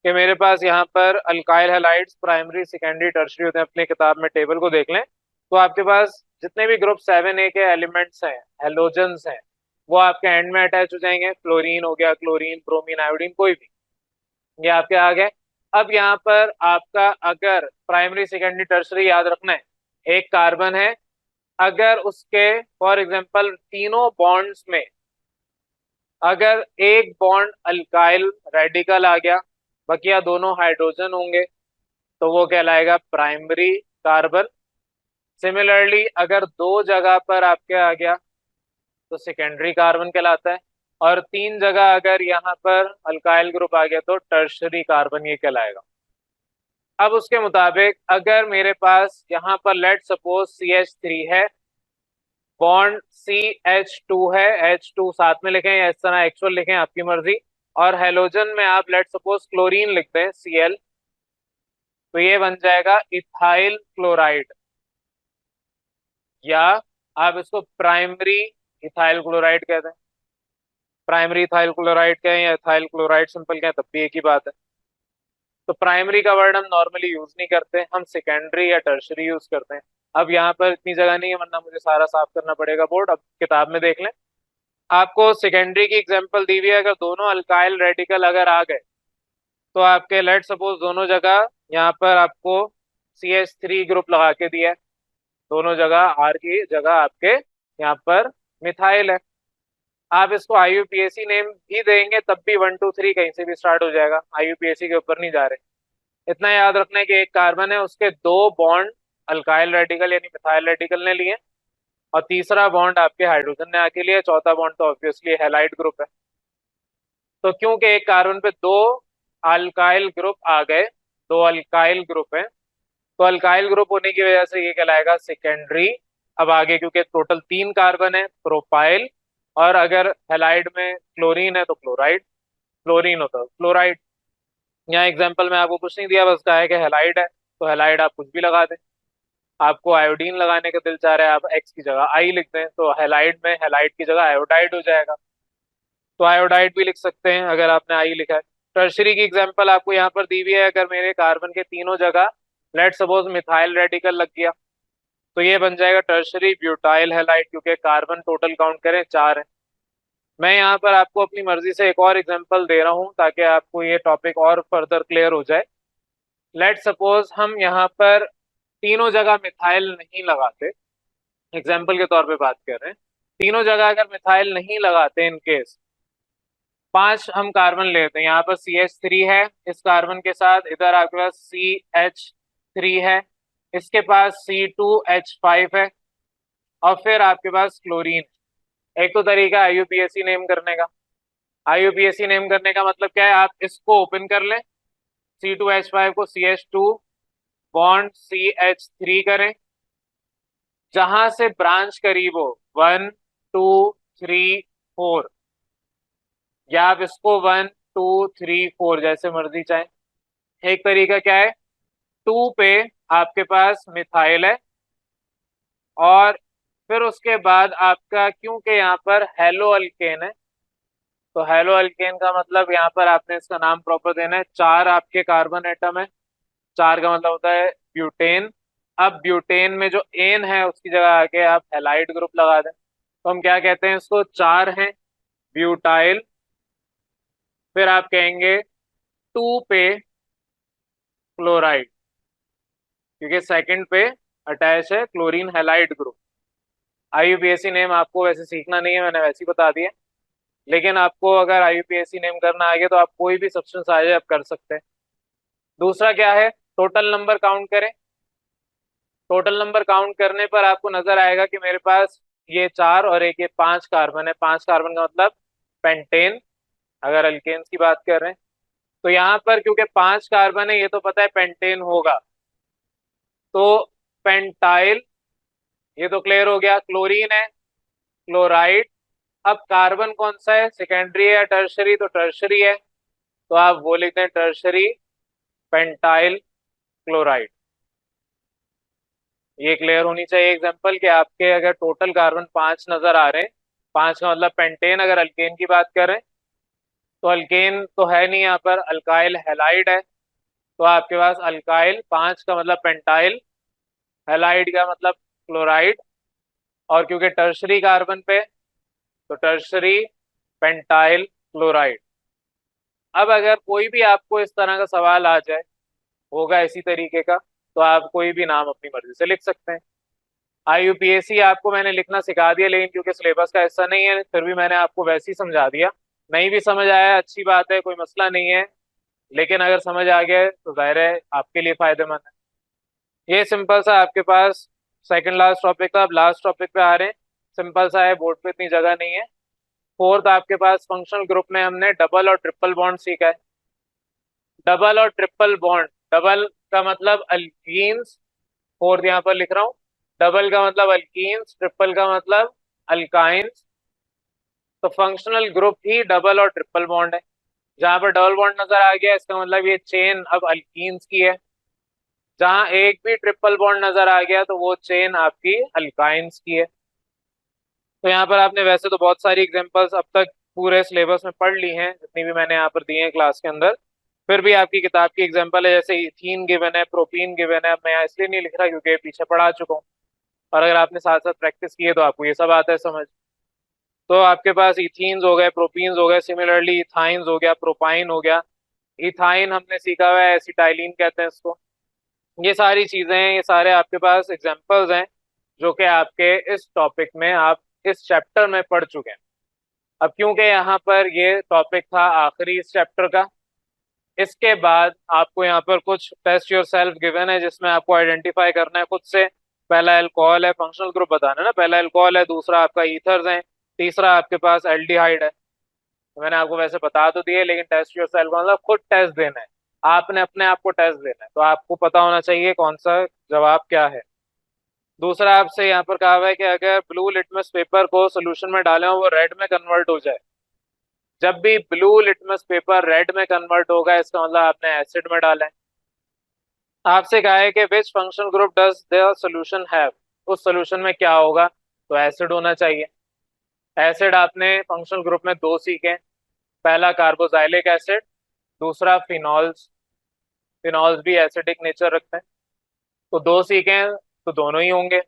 कि मेरे पास यहाँ पर alkyl halides primary secondary tertiary होते हैं। अपनी किताब में टेबल को देख लें तो आपके पास जितने भी ग्रुप 7A के एलिमेंट्स हैं, हेलोजन्स हैं, वो आपके एंड में अटैच हो जाएंगे। फ्लोरीन हो गया, क्लोरीन, ब्रोमीन, आयोडीन, कोई भी, ये आपके आ गए। अब यहाँ पर आपका अगर प्राइमरी सेकेंडरी टर्शरी याद रखना है, एक कार्बन है, अगर उसके फॉर एग्जांपल तीनों बॉन्ड्स में अगर एक बॉन्ड अल्काइल रेडिकल आ गया, बकिया दोनों हाइड्रोजन होंगे, तो वो कहलाएगा प्राइमरी कार्बन। सिमिलरली अगर दो जगह पर आपके आ गया तो सेकेंडरी कार्बन कहलाता है। और तीन जगह अगर यहाँ पर अल्काइल ग्रुप आ गया तो टर्शरी कार्बन ये कहलाएगा। अब उसके मुताबिक अगर मेरे पास यहाँ पर लेट सपोज CH3 है, बॉन्ड CH2 है, H2 साथ में लिखें या इस तरह एक्चुअल लिखें आपकी मर्जी, और हेलोजन में आप लेट सपोज क्लोरीन लिखते हैं Cl, तो ये बन जाएगा इथाइल क्लोराइड। या आप इसको प्राइमरी इथाइल क्लोराइड कहते हैं, प्राइमरी इथाइल क्लोराइड कहें या इथाइल क्लोराइड सिंपल कहें तब भी एक ही बात है। तो प्राइमरी का वर्ड हम नॉर्मली यूज नहीं करते, हम सेकेंडरी या टर्शरी यूज करते हैं। अब यहाँ पर इतनी जगह नहीं है वरना मुझे सारा साफ करना पड़ेगा बोर्ड। अब किताब में देख लें, आपको सेकेंडरी की एग्जांपल दी हुई है। अगर दोनों अल्काइल रेडिकल अगर आ गए तो आपके लेट सपोज दोनों जगह यहाँ पर आपको CH3 ग्रुप लगा के दिया है, दोनों जगह आर की जगह आपके यहाँ पर मिथाइल है। आप इसको IUPAC नेम भी देंगे तब भी 1 2 3 कहीं से भी स्टार्ट हो जाएगा, IUPAC के ऊपर नहीं जा रहे। इतना याद रखना है कि एक कार्बन है उसके दो बॉन्ड अल्काइल रेडिकल यानी मिथाइल रेडिकल ने लिए और तीसरा बॉन्ड आपके हाइड्रोजन ने आके लिया, चौथा बॉन्ड तो ऑब्वियसली हैलाइड ग्रुप है। तो क्योंकि एक कार्बन पे दो अल्काइल ग्रुप आ गए, दो अल्काइल ग्रुप है, तो अल्काइल ग्रुप होने की वजह से ये कहलाएगा सेकेंडरी। अब आगे क्योंकि टोटल 3 कार्बन है, प्रोपाइल, और अगर हैलाइड में क्लोरीन है तो क्लोराइड, क्लोरीन होता है क्लोराइड। यहाँ एग्जाम्पल में आपको कुछ नहीं दिया, बस कहा है कि हैलाइड है तो हैलाइड आप कुछ भी लगा दें। आपको आयोडीन लगाने का दिल चाह रहा है, आप एक्स की जगह आई लिख दें, तो हैलाइड में हैलाइड की जगह आयोडाइड हो जाएगा। तो आयोडाइड भी लिख सकते हैं अगर आपने आई लिखा है। टर्शरी की एग्जांपल आपको यहाँ पर दी हुई है। अगर मेरे कार्बन के तीनों जगह लेट सपोज मिथाइल रेडिकल लग गया, तो ये बन जाएगा टर्शरी ब्यूटाइल हैलाइड, क्योंकि कार्बन टोटल काउंट करें 4 है। मैं यहाँ पर आपको अपनी मर्जी से एक और एग्जांपल दे रहा हूँ ताकि आपको ये टॉपिक और फर्दर क्लियर हो जाए। लेट सपोज हम यहाँ पर तीनों जगह मिथाइल नहीं लगाते, एग्जाम्पल के तौर पे बात कर रहे हैं, तीनों जगह अगर मिथाइल नहीं लगाते, इन केस 5 हम कार्बन लेते हैं, यहाँ पर CH3 है इस कार्बन के साथ, इधर आपके पास CH3 है, इसके पास C2H5 है, और फिर आपके पास क्लोरीन। एक तो तरीका IUPAC नेम करने का। IUPAC नेम करने का मतलब क्या है, आप इसको ओपन कर लें, C2H5 को CH2 बॉन्ड CH3 करें, जहां से ब्रांच करीब हो 1 2 3 4, या आप इसको 1 2 3 4 जैसे मर्जी चाहें। एक तरीका क्या है, 2 पे आपके पास मिथाइल है, और फिर उसके बाद आपका, क्योंकि यहाँ पर हेलो अल्केन है, तो हेलो अल्केन का मतलब यहाँ पर आपने इसका नाम प्रॉपर देना है। 4 आपके कार्बन एटम है, 4 का मतलब होता है ब्यूटेन। अब ब्यूटेन में जो एन है उसकी जगह आके आप हेलाइड ग्रुप लगा दें, तो हम क्या कहते हैं इसको, 4 है ब्यूटाइल, फिर आप कहेंगे 2 पे क्लोराइड, क्योंकि सेकंड पे अटैच है chlorine halide group. IUPAC name आपको वैसे सीखना नहीं है, मैंने वैसे ही बता दिया, लेकिन आपको अगर IUPAC नेम करना आ गया तो आप कोई भी सब्सटेंस आ जाए आप कर सकते हैं। दूसरा क्या है, टोटल नंबर काउंट करें। टोटल नंबर काउंट करने पर आपको नजर आएगा कि मेरे पास ये 4 और एक ये 5 कार्बन है। 5 कार्बन का मतलब पेंटेन, अगर अल्केन्स की बात कर रहे हैं। तो यहाँ पर क्योंकि 5 कार्बन है, ये तो पता है पेंटेन होगा, तो पेंटाइल, ये तो क्लियर हो गया। क्लोरीन है, क्लोराइड। अब कार्बन कौन सा है, सेकेंडरी है या टर्शरी, तो टर्शरी है, तो आप वो लिखते हैं टर्शरी पेंटाइल क्लोराइड। ये क्लियर होनी चाहिए एग्जांपल कि आपके अगर टोटल कार्बन 5 नजर आ रहे हैं, 5 का मतलब पेंटेन, अगर अल्केन की बात करें तो अल्केन तो है नहीं, यहाँ पर अल्काइल हैलाइड है, तो आपके पास अल्काइल 5 का मतलब पेंटाइल, हैलाइड का मतलब क्लोराइड, और क्योंकि टर्शरी कार्बन पे तो टर्शरी पेंटाइल क्लोराइड। अब अगर कोई भी आपको इस तरह का सवाल आ जाए, होगा इसी तरीके का, तो आप कोई भी नाम अपनी मर्जी से लिख सकते हैं। IUPAC आपको मैंने लिखना सिखा दिया, लेकिन क्योंकि सिलेबस का हिस्सा नहीं है फिर भी मैंने आपको वैसे ही समझा दिया। नहीं भी समझ आया अच्छी बात है, कोई मसला नहीं है, लेकिन अगर समझ आ गया तो जाहिर है आपके लिए फायदेमंद है। ये सिंपल सा आपके पास सेकंड लास्ट टॉपिक था। अब लास्ट टॉपिक पे आ रहे हैं, सिंपल सा है, बोर्ड पे इतनी जगह नहीं है। फोर्थ आपके पास फंक्शनल ग्रुप में हमने डबल और ट्रिपल बॉन्ड सीखा है। डबल और ट्रिपल बॉन्ड, डबल का मतलब अल्कीन्स, फोर्थ यहाँ पर लिख रहा हूँ, डबल का मतलब अल्कीन्स, ट्रिपल का मतलब अल्काइंस। तो फंक्शनल ग्रुप ही डबल और ट्रिपल बॉन्ड है। जहां पर डबल बॉन्ड नजर आ गया इसका मतलब ये चेन अब अल्कीन्स की है, जहां एक भी ट्रिपल बॉन्ड नजर आ गया तो वो चेन आपकी अल्काइंस की है। तो यहाँ पर आपने वैसे तो बहुत सारी एग्जांपल्स अब तक पूरे सिलेबस में पढ़ ली हैं, जितनी भी मैंने यहाँ पर दी हैं क्लास के अंदर, फिर भी आपकी किताब की एग्जांपल है, जैसे इथीन गिवन है, प्रोपीन गिवन है। अब मैं यहाँ इसलिए नहीं लिख रहा क्योंकि पीछे पढ़ा चुका हूँ, और अगर आपने साथ साथ प्रैक्टिस की है तो आपको ये सब आता है समझ। तो आपके पास इथीन्स हो गए, प्रोपीन्स हो गए, सिमिलरली इथाइन्स हो गया, प्रोपाइन हो गया। इथाइन हमने सीखा हुआ है, एसिटाइलिन कहते हैं इसको। ये सारी चीजें हैं, ये सारे आपके पास एग्जांपल्स हैं जो कि आपके इस टॉपिक में आप इस चैप्टर में पढ़ चुके हैं। अब क्योंकि यहाँ पर ये टॉपिक था आखिरी इस चैप्टर का, इसके बाद आपको यहाँ पर कुछ टेस्ट योर सेल्फ गिवन है, जिसमें आपको आइडेंटिफाई करना है खुद से। पहला अल्कोहल है, फंक्शनल ग्रुप बताना है ना, पहला अल्कोहल है, दूसरा आपका ईथर्स है, तीसरा आपके पास एल्डिहाइड है। तो मैंने आपको वैसे बता तो दिए, लेकिन टेस्ट योर सेल्फ मतलब खुद टेस्ट देना है, आपने अपने आप को टेस्ट देना है, तो आपको पता होना चाहिए कौन सा जवाब क्या है। दूसरा आपसे यहाँ पर कहा हुआ है कि अगर ब्लू लिटमस पेपर को सोल्यूशन में डालें और वो रेड में कन्वर्ट हो जाए, जब भी ब्लू लिटमस पेपर रेड में कन्वर्ट होगा इसका मतलब आपने एसिड में डाला है। आपसे कहा है कि विच functional group does the solution have, उस सॉल्यूशन में क्या होगा, तो एसिड होना चाहिए। एसिड आपने फंक्शनल ग्रुप में दो सीखे, पहला कार्बोजाइलिक एसिड, दूसरा फिनॉल्स। फिनॉल्स भी एसिडिक नेचर रखते हैं। तो दो सीखे हैं तो दोनों ही होंगे,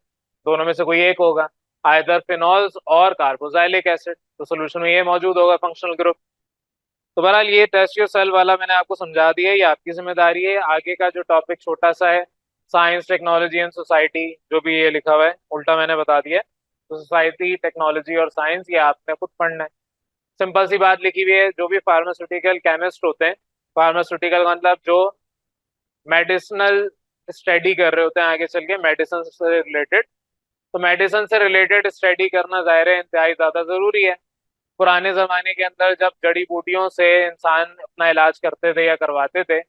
दोनों में से कोई एक होगा, आइदर फिनॉल्स और कार्बोजाइलिक एसिड, तो सोल्यूशन में ये मौजूद होगा फंक्शनल ग्रुप। तो बहरहाल ये टेस्ट योर सेल वाला मैंने आपको समझा दिया, ये आपकी जिम्मेदारी है। आगे का जो टॉपिक छोटा सा है, साइंस टेक्नोलॉजी एंड सोसाइटी, जो भी ये लिखा हुआ है उल्टा मैंने बता दिया है, तो सोसाइटी टेक्नोलॉजी और साइंस ये आपने खुद पढ़ना है। सिंपल सी बात लिखी हुई है, जो भी फार्मास्यूटिकल केमिस्ट होते हैं, फार्मास्यूटिकल मतलब जो मेडिसिनल स्टडी कर रहे होते हैं आगे चल के मेडिसिन से रिलेटेड, तो मेडिसिन से रिलेटेड स्टडी करना जाहिर है इंतहाई ज्यादा जरूरी है। पुराने जमाने के अंदर जब जड़ी बूटियों से इंसान अपना इलाज करते थे या करवाते थे,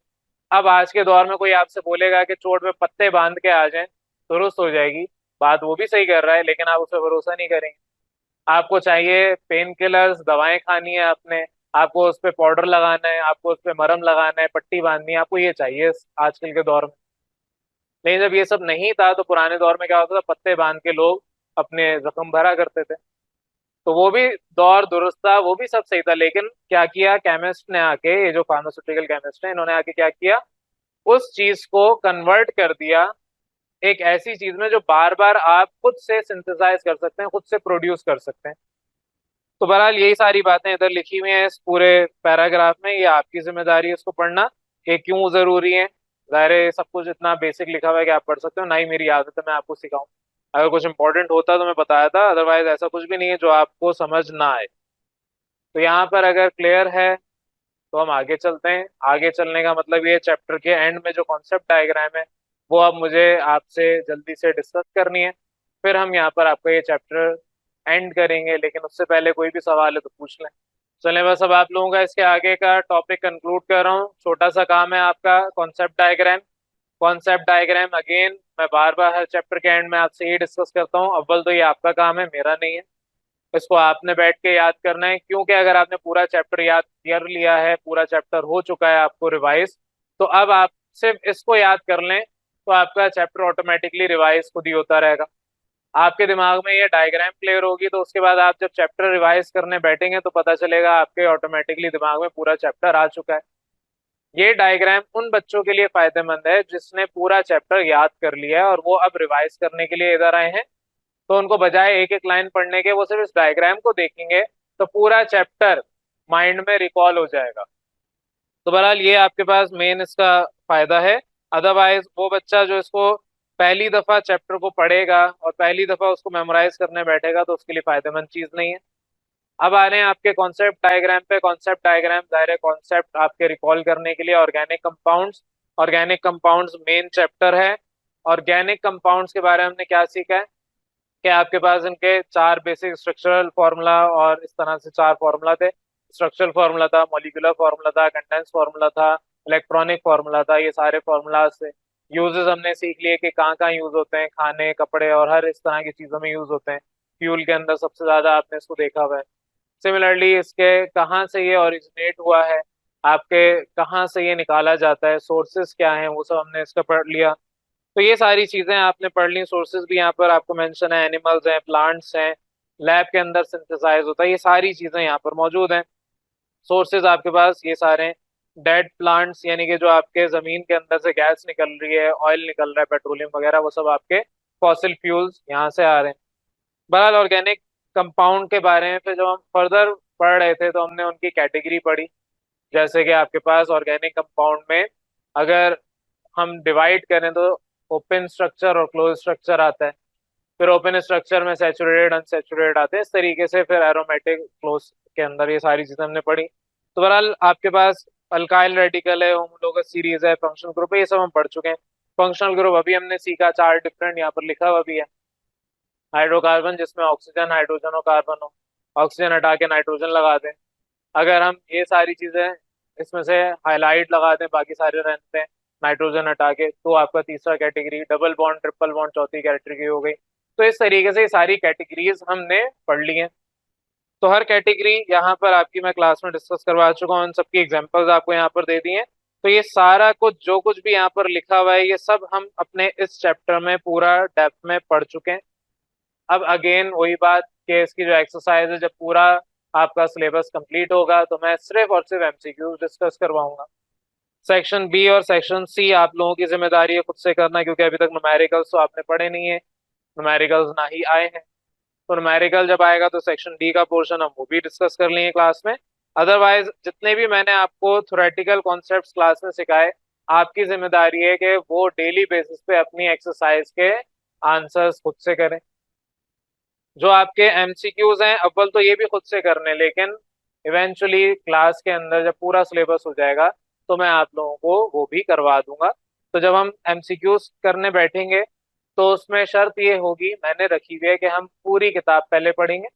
अब आज के दौर में कोई आपसे बोलेगा कि चोट पे पत्ते बांध के आ जाएं दुरुस्त हो जाएगी, बात वो भी सही कर रहा है, लेकिन आप उस पर भरोसा नहीं करेंगे। आपको चाहिए पेन किलर्स, दवाएं खानी है आपने, आपको उस पर पाउडर लगाना है, आपको उस पर मरहम लगाना है, पट्टी बांधनी है, आपको ये चाहिए आजकल के दौर में। लेकिन जब ये सब नहीं था तो पुराने दौर में क्या होता था, पत्ते बांध के लोग अपने जख्म भरा करते थे। तो वो भी दौर दुरुस्त था, वो भी सब सही था, लेकिन क्या किया केमिस्ट ने आके, ये जो फार्मास्यूटिकल केमिस्ट है इन्होंने आके क्या किया, उस चीज को कन्वर्ट कर दिया एक ऐसी चीज में जो बार बार आप खुद से सिंथेसाइज कर सकते हैं, खुद से प्रोड्यूस कर सकते हैं। तो बहरहाल यही सारी बातें इधर लिखी हुई हैं इस पूरे पैराग्राफ में, ये आपकी जिम्मेदारी है इसको पढ़ना, ये क्यों जरूरी है। जाहिर है ये सब कुछ इतना बेसिक लिखा हुआ है कि आप पढ़ सकते हो, ना ही मेरी आदत है मैं आपको सिखाऊं। अगर कुछ इंपॉर्टेंट होता तो मैं बताया था, अदरवाइज ऐसा कुछ भी नहीं है जो आपको समझ ना आए। तो यहाँ पर अगर क्लियर है तो हम आगे चलते हैं। आगे चलने का मतलब ये चैप्टर के एंड में जो कॉन्सेप्ट डायग्राम है वो अब मुझे आपसे जल्दी से डिस्कस करनी है, फिर हम यहाँ पर आपका ये चैप्टर एंड करेंगे। लेकिन उससे पहले कोई भी सवाल है तो पूछ लें। चलें, बस अब आप लोगों का इसके आगे का टॉपिक कंक्लूड कर रहा हूँ। छोटा सा काम है आपका, concept diagram. Concept diagram again मैं बार बार हर चैप्टर के एंड में आपसे ये डिस्कस करता हूँ, अव्वल तो ये आपका काम है, मेरा नहीं है। इसको आपने बैठ के याद करना है, क्योंकि अगर आपने पूरा चैप्टर याद कर लिया है, पूरा चैप्टर हो चुका है आपको रिवाइज, तो अब आप सिर्फ इसको याद कर लें तो आपका चैप्टर ऑटोमेटिकली रिवाइज खुद ही होता रहेगा। आपके दिमाग में ये डायग्राम क्लियर होगी तो उसके बाद आप जब चैप्टर रिवाइज करने बैठेंगे तो पता चलेगा आपके ऑटोमेटिकली दिमाग में पूरा चैप्टर आ चुका है। ये डायग्राम उन बच्चों के लिए फायदेमंद है जिसने पूरा चैप्टर याद कर लिया है और वो अब रिवाइज करने के लिए इधर आए हैं। तो उनको बजाय एक एक लाइन पढ़ने के वो सिर्फ इस डायग्राम को देखेंगे तो पूरा चैप्टर माइंड में रिकॉल हो जाएगा। तो बहरहाल ये आपके पास मेन इसका फायदा है। अदरवाइज वो बच्चा जो इसको पहली दफा चैप्टर को पढ़ेगा और पहली दफा उसको मेमोराइज करने बैठेगा तो उसके लिए फायदेमंद चीज नहीं है। अब आ रहे हैं आपके कॉन्सेप्ट डायग्राम पे। कॉन्सेप्ट डायग्राम दायरे कॉन्सेप्ट आपके रिकॉल करने के लिए organic compounds. Organic compounds main chapter है। ऑर्गेनिक कंपाउंड्स के बारे में हमने क्या सीखा है कि आपके पास इनके चार बेसिक स्ट्रक्चरल फार्मूला और इस तरह से चार फार्मूला थे। स्ट्रक्चरल फार्मूला था, मॉलिक्यूलर फार्मूला था, कंडेंस फार्मूला था, इलेक्ट्रॉनिक फार्मूला था। ये सारे फार्मूला से यूजेस हमने सीख लिए कि कहाँ कहाँ यूज होते हैं, खाने कपड़े और हर इस तरह की चीजों में यूज होते हैं। फ्यूल के अंदर सबसे ज्यादा आपने इसको देखा हुआ है। सिमिलरली इसके कहाँ से ये ओरिजिनेट हुआ है, आपके कहाँ से ये निकाला जाता है, सोर्सेज क्या हैं, वो सब हमने इसका पढ़ लिया। तो ये सारी चीजें आपने पढ़ ली। सोर्सेज भी यहाँ पर आपको मेंशन है, एनिमल्स हैं, प्लांट्स हैं, लैब के अंदर सिंथेसाइज होता है, ये सारी चीजें यहाँ पर मौजूद हैं। सोर्सेज आपके पास ये सारे हैं। डेड प्लांट्स यानी कि जो आपके जमीन के अंदर से गैस निकल रही है, ऑयल निकल रहा है, पेट्रोलियम वगैरह, वो सब आपके फॉसिल फ्यूल्स यहाँ से आ रहे हैं। बहरहाल ऑर्गेनिक कंपाउंड के बारे में फिर जब हम फर्दर पढ़ रहे थे तो हमने उनकी कैटेगरी पढ़ी। जैसे कि आपके पास ऑर्गेनिक कंपाउंड में अगर हम डिवाइड करें तो ओपन स्ट्रक्चर और क्लोज स्ट्रक्चर आता है। फिर ओपन स्ट्रक्चर में सैचुरेटेड अनसैचुरेटेड आते हैं, इस तरीके से फिर एरोमेटिक क्लोज के अंदर ये सारी चीजें हमने पढ़ी। तो बहरहाल आपके पास अल्काइल रेडिकल है, होमोलोगस सीरीज है, फंक्शनल ग्रुप है, ये सब हम पढ़ चुके हैं। फंक्शनल ग्रुप अभी हमने सीखा, चार डिफरेंट यहाँ पर लिखा हुआ भी है। हाइड्रोकार्बन जिसमें ऑक्सीजन हाइड्रोजन और कार्बन हो, ऑक्सीजन हटा के नाइट्रोजन लगा दें। अगर हम ये सारी चीजें इसमें से हाईलाइट लगा दें, बाकी सारे रहते हैं नाइट्रोजन हटा के, तो आपका तीसरा category. Double bond triple bond चौथी कैटेगरी हो गई। तो इस तरीके से ये सारी कैटेगरीज हमने पढ़ ली हैं। तो हर कैटेगरी यहाँ पर आपकी मैं क्लास में डिस्कस करवा चुका हूँ, उन सबकी एग्जांपल्स आपको यहाँ पर दे दी हैं। तो ये सारा कुछ जो कुछ भी यहाँ पर लिखा हुआ है ये सब हम अपने इस चैप्टर में पूरा डेप्थ में पढ़ चुके हैं। अब अगेन वही बात कि इसकी जो एक्सरसाइज है, जब पूरा आपका सिलेबस कंप्लीट होगा तो मैं सिर्फ और सिर्फ एमसीक्यूज डिस्कस करवाऊंगा। सेक्शन बी और सेक्शन सी आप लोगों की जिम्मेदारी है खुद से करना, क्योंकि अभी तक न्यूमेरिकल्स तो आपने पढ़े नहीं है, न्यूमेरिकल्स ना ही आए हैं। तो न्यूमेरिकल जब आएगा तो सेक्शन डी का पोर्शन हम वो भी डिस्कस कर लेंगे क्लास में। अदरवाइज जितने भी मैंने आपको थ्योरेटिकल कॉन्सेप्ट्स क्लास में सिखाए, आपकी जिम्मेदारी है कि वो डेली बेसिस पे अपनी एक्सरसाइज के आंसर्स खुद से करें। जो आपके एमसीक्यूज हैं अव्वल तो ये भी खुद से करने, लेकिन इवेंचुअली क्लास के अंदर जब पूरा सिलेबस हो जाएगा तो मैं आप लोगों को वो भी करवा दूंगा। तो जब हम एमसीक्यूज करने बैठेंगे तो उसमें शर्त ये होगी, मैंने रखी हुई है कि हम पूरी किताब पहले पढ़ेंगे,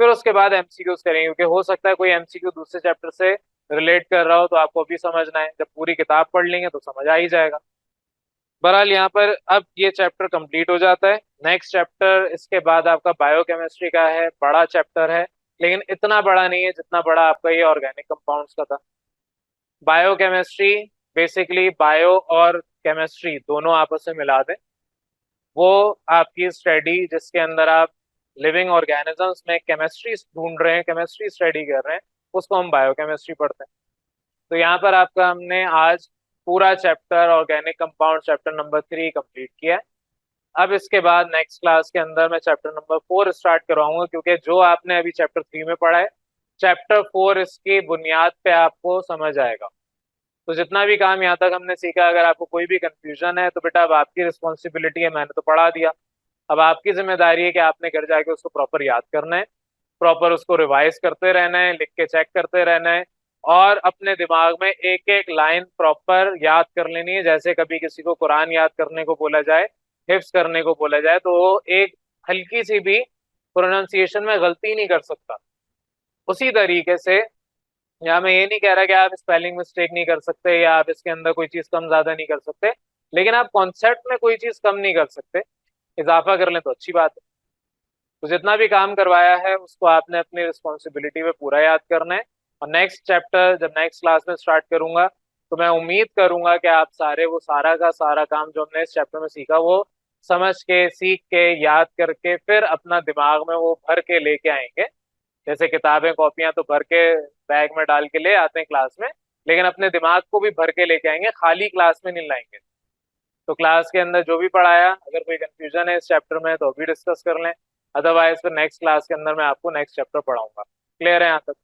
फिर उसके बाद एमसीक्यूज करेंगे, क्योंकि हो सकता है कोई एमसीक्यू दूसरे चैप्टर से रिलेट कर रहा हो तो आपको अभी समझना है, जब पूरी किताब पढ़ लेंगे तो समझ आ ही जाएगा। बहरहाल यहाँ पर अब ये चैप्टर कंप्लीट हो जाता है। नेक्स्ट चैप्टर इसके बाद आपका बायोकेमिस्ट्री का है, बड़ा चैप्टर है, लेकिन इतना बड़ा नहीं है जितना बड़ा आपका ये ऑर्गेनिक कंपाउंड्स का था। बायोकेमिस्ट्री बेसिकली बायो और केमिस्ट्री दोनों आपस में मिला दें, वो आपकी स्टडी जिसके अंदर आप लिविंग ऑर्गेनिजम्स में केमिस्ट्री ढूंढ रहे हैं, केमिस्ट्री स्टडी कर रहे हैं, उसको हम बायोकेमिस्ट्री पढ़ते हैं। तो यहाँ पर आपका हमने आज पूरा chapter organic compound chapter number 3 complete किया है। अब इसके बाद नेक्स्ट क्लास के अंदर मैं चैप्टर नंबर 4 स्टार्ट करवाऊंगा, क्योंकि जो आपने अभी चैप्टर 3 में पढ़ा है, चैप्टर 4 इसकी बुनियाद पे आपको समझ आएगा। तो जितना भी काम यहाँ तक हमने सीखा, अगर आपको कोई भी कंफ्यूजन है तो बेटा अब आपकी रिस्पॉन्सिबिलिटी है, मैंने तो पढ़ा दिया, अब आपकी जिम्मेदारी है कि आपने घर जाके उसको प्रॉपर याद करना है, प्रॉपर उसको रिवाइज करते रहना है, लिख के चेक करते रहना है, और अपने दिमाग में एक एक लाइन प्रॉपर याद कर लेनी है। जैसे कभी किसी को कुरान याद करने को बोला जाए, हिफ्स करने को बोला जाए, तो वो एक हल्की सी भी प्रोनाउंसिएशन में गलती नहीं कर सकता। उसी तरीके से यहाँ मैं ये नहीं कह रहा कि आप स्पेलिंग मिस्टेक नहीं कर सकते या आप इसके अंदर कोई चीज कम ज्यादा नहीं कर सकते, लेकिन आप कॉन्सेप्ट में कोई चीज कम नहीं कर सकते, इजाफा कर लें तो अच्छी बात है। तो जितना भी काम करवाया है उसको आपने अपनी रिस्पॉन्सिबिलिटी पे पूरा याद करना है। और नेक्स्ट चैप्टर जब नेक्स्ट क्लास में स्टार्ट करूंगा तो मैं उम्मीद करूंगा कि आप सारे वो सारा का सारा काम जो हमने इस चैप्टर में सीखा वो समझ के, सीख के, याद करके फिर अपना दिमाग में वो भर के लेके आएंगे। जैसे किताबें कॉपियां तो भर के बैग में डाल के ले आते हैं क्लास में, लेकिन अपने दिमाग को भी भर के लेके आएंगे, खाली क्लास में नहीं लाएंगे। तो क्लास के अंदर जो भी पढ़ाया, अगर कोई कंफ्यूजन है इस चैप्टर में तो अभी डिस्कस कर लें, अदरवाइज फिर नेक्स्ट क्लास के अंदर मैं आपको नेक्स्ट चैप्टर पढ़ाऊंगा। क्लियर है यहाँ तक?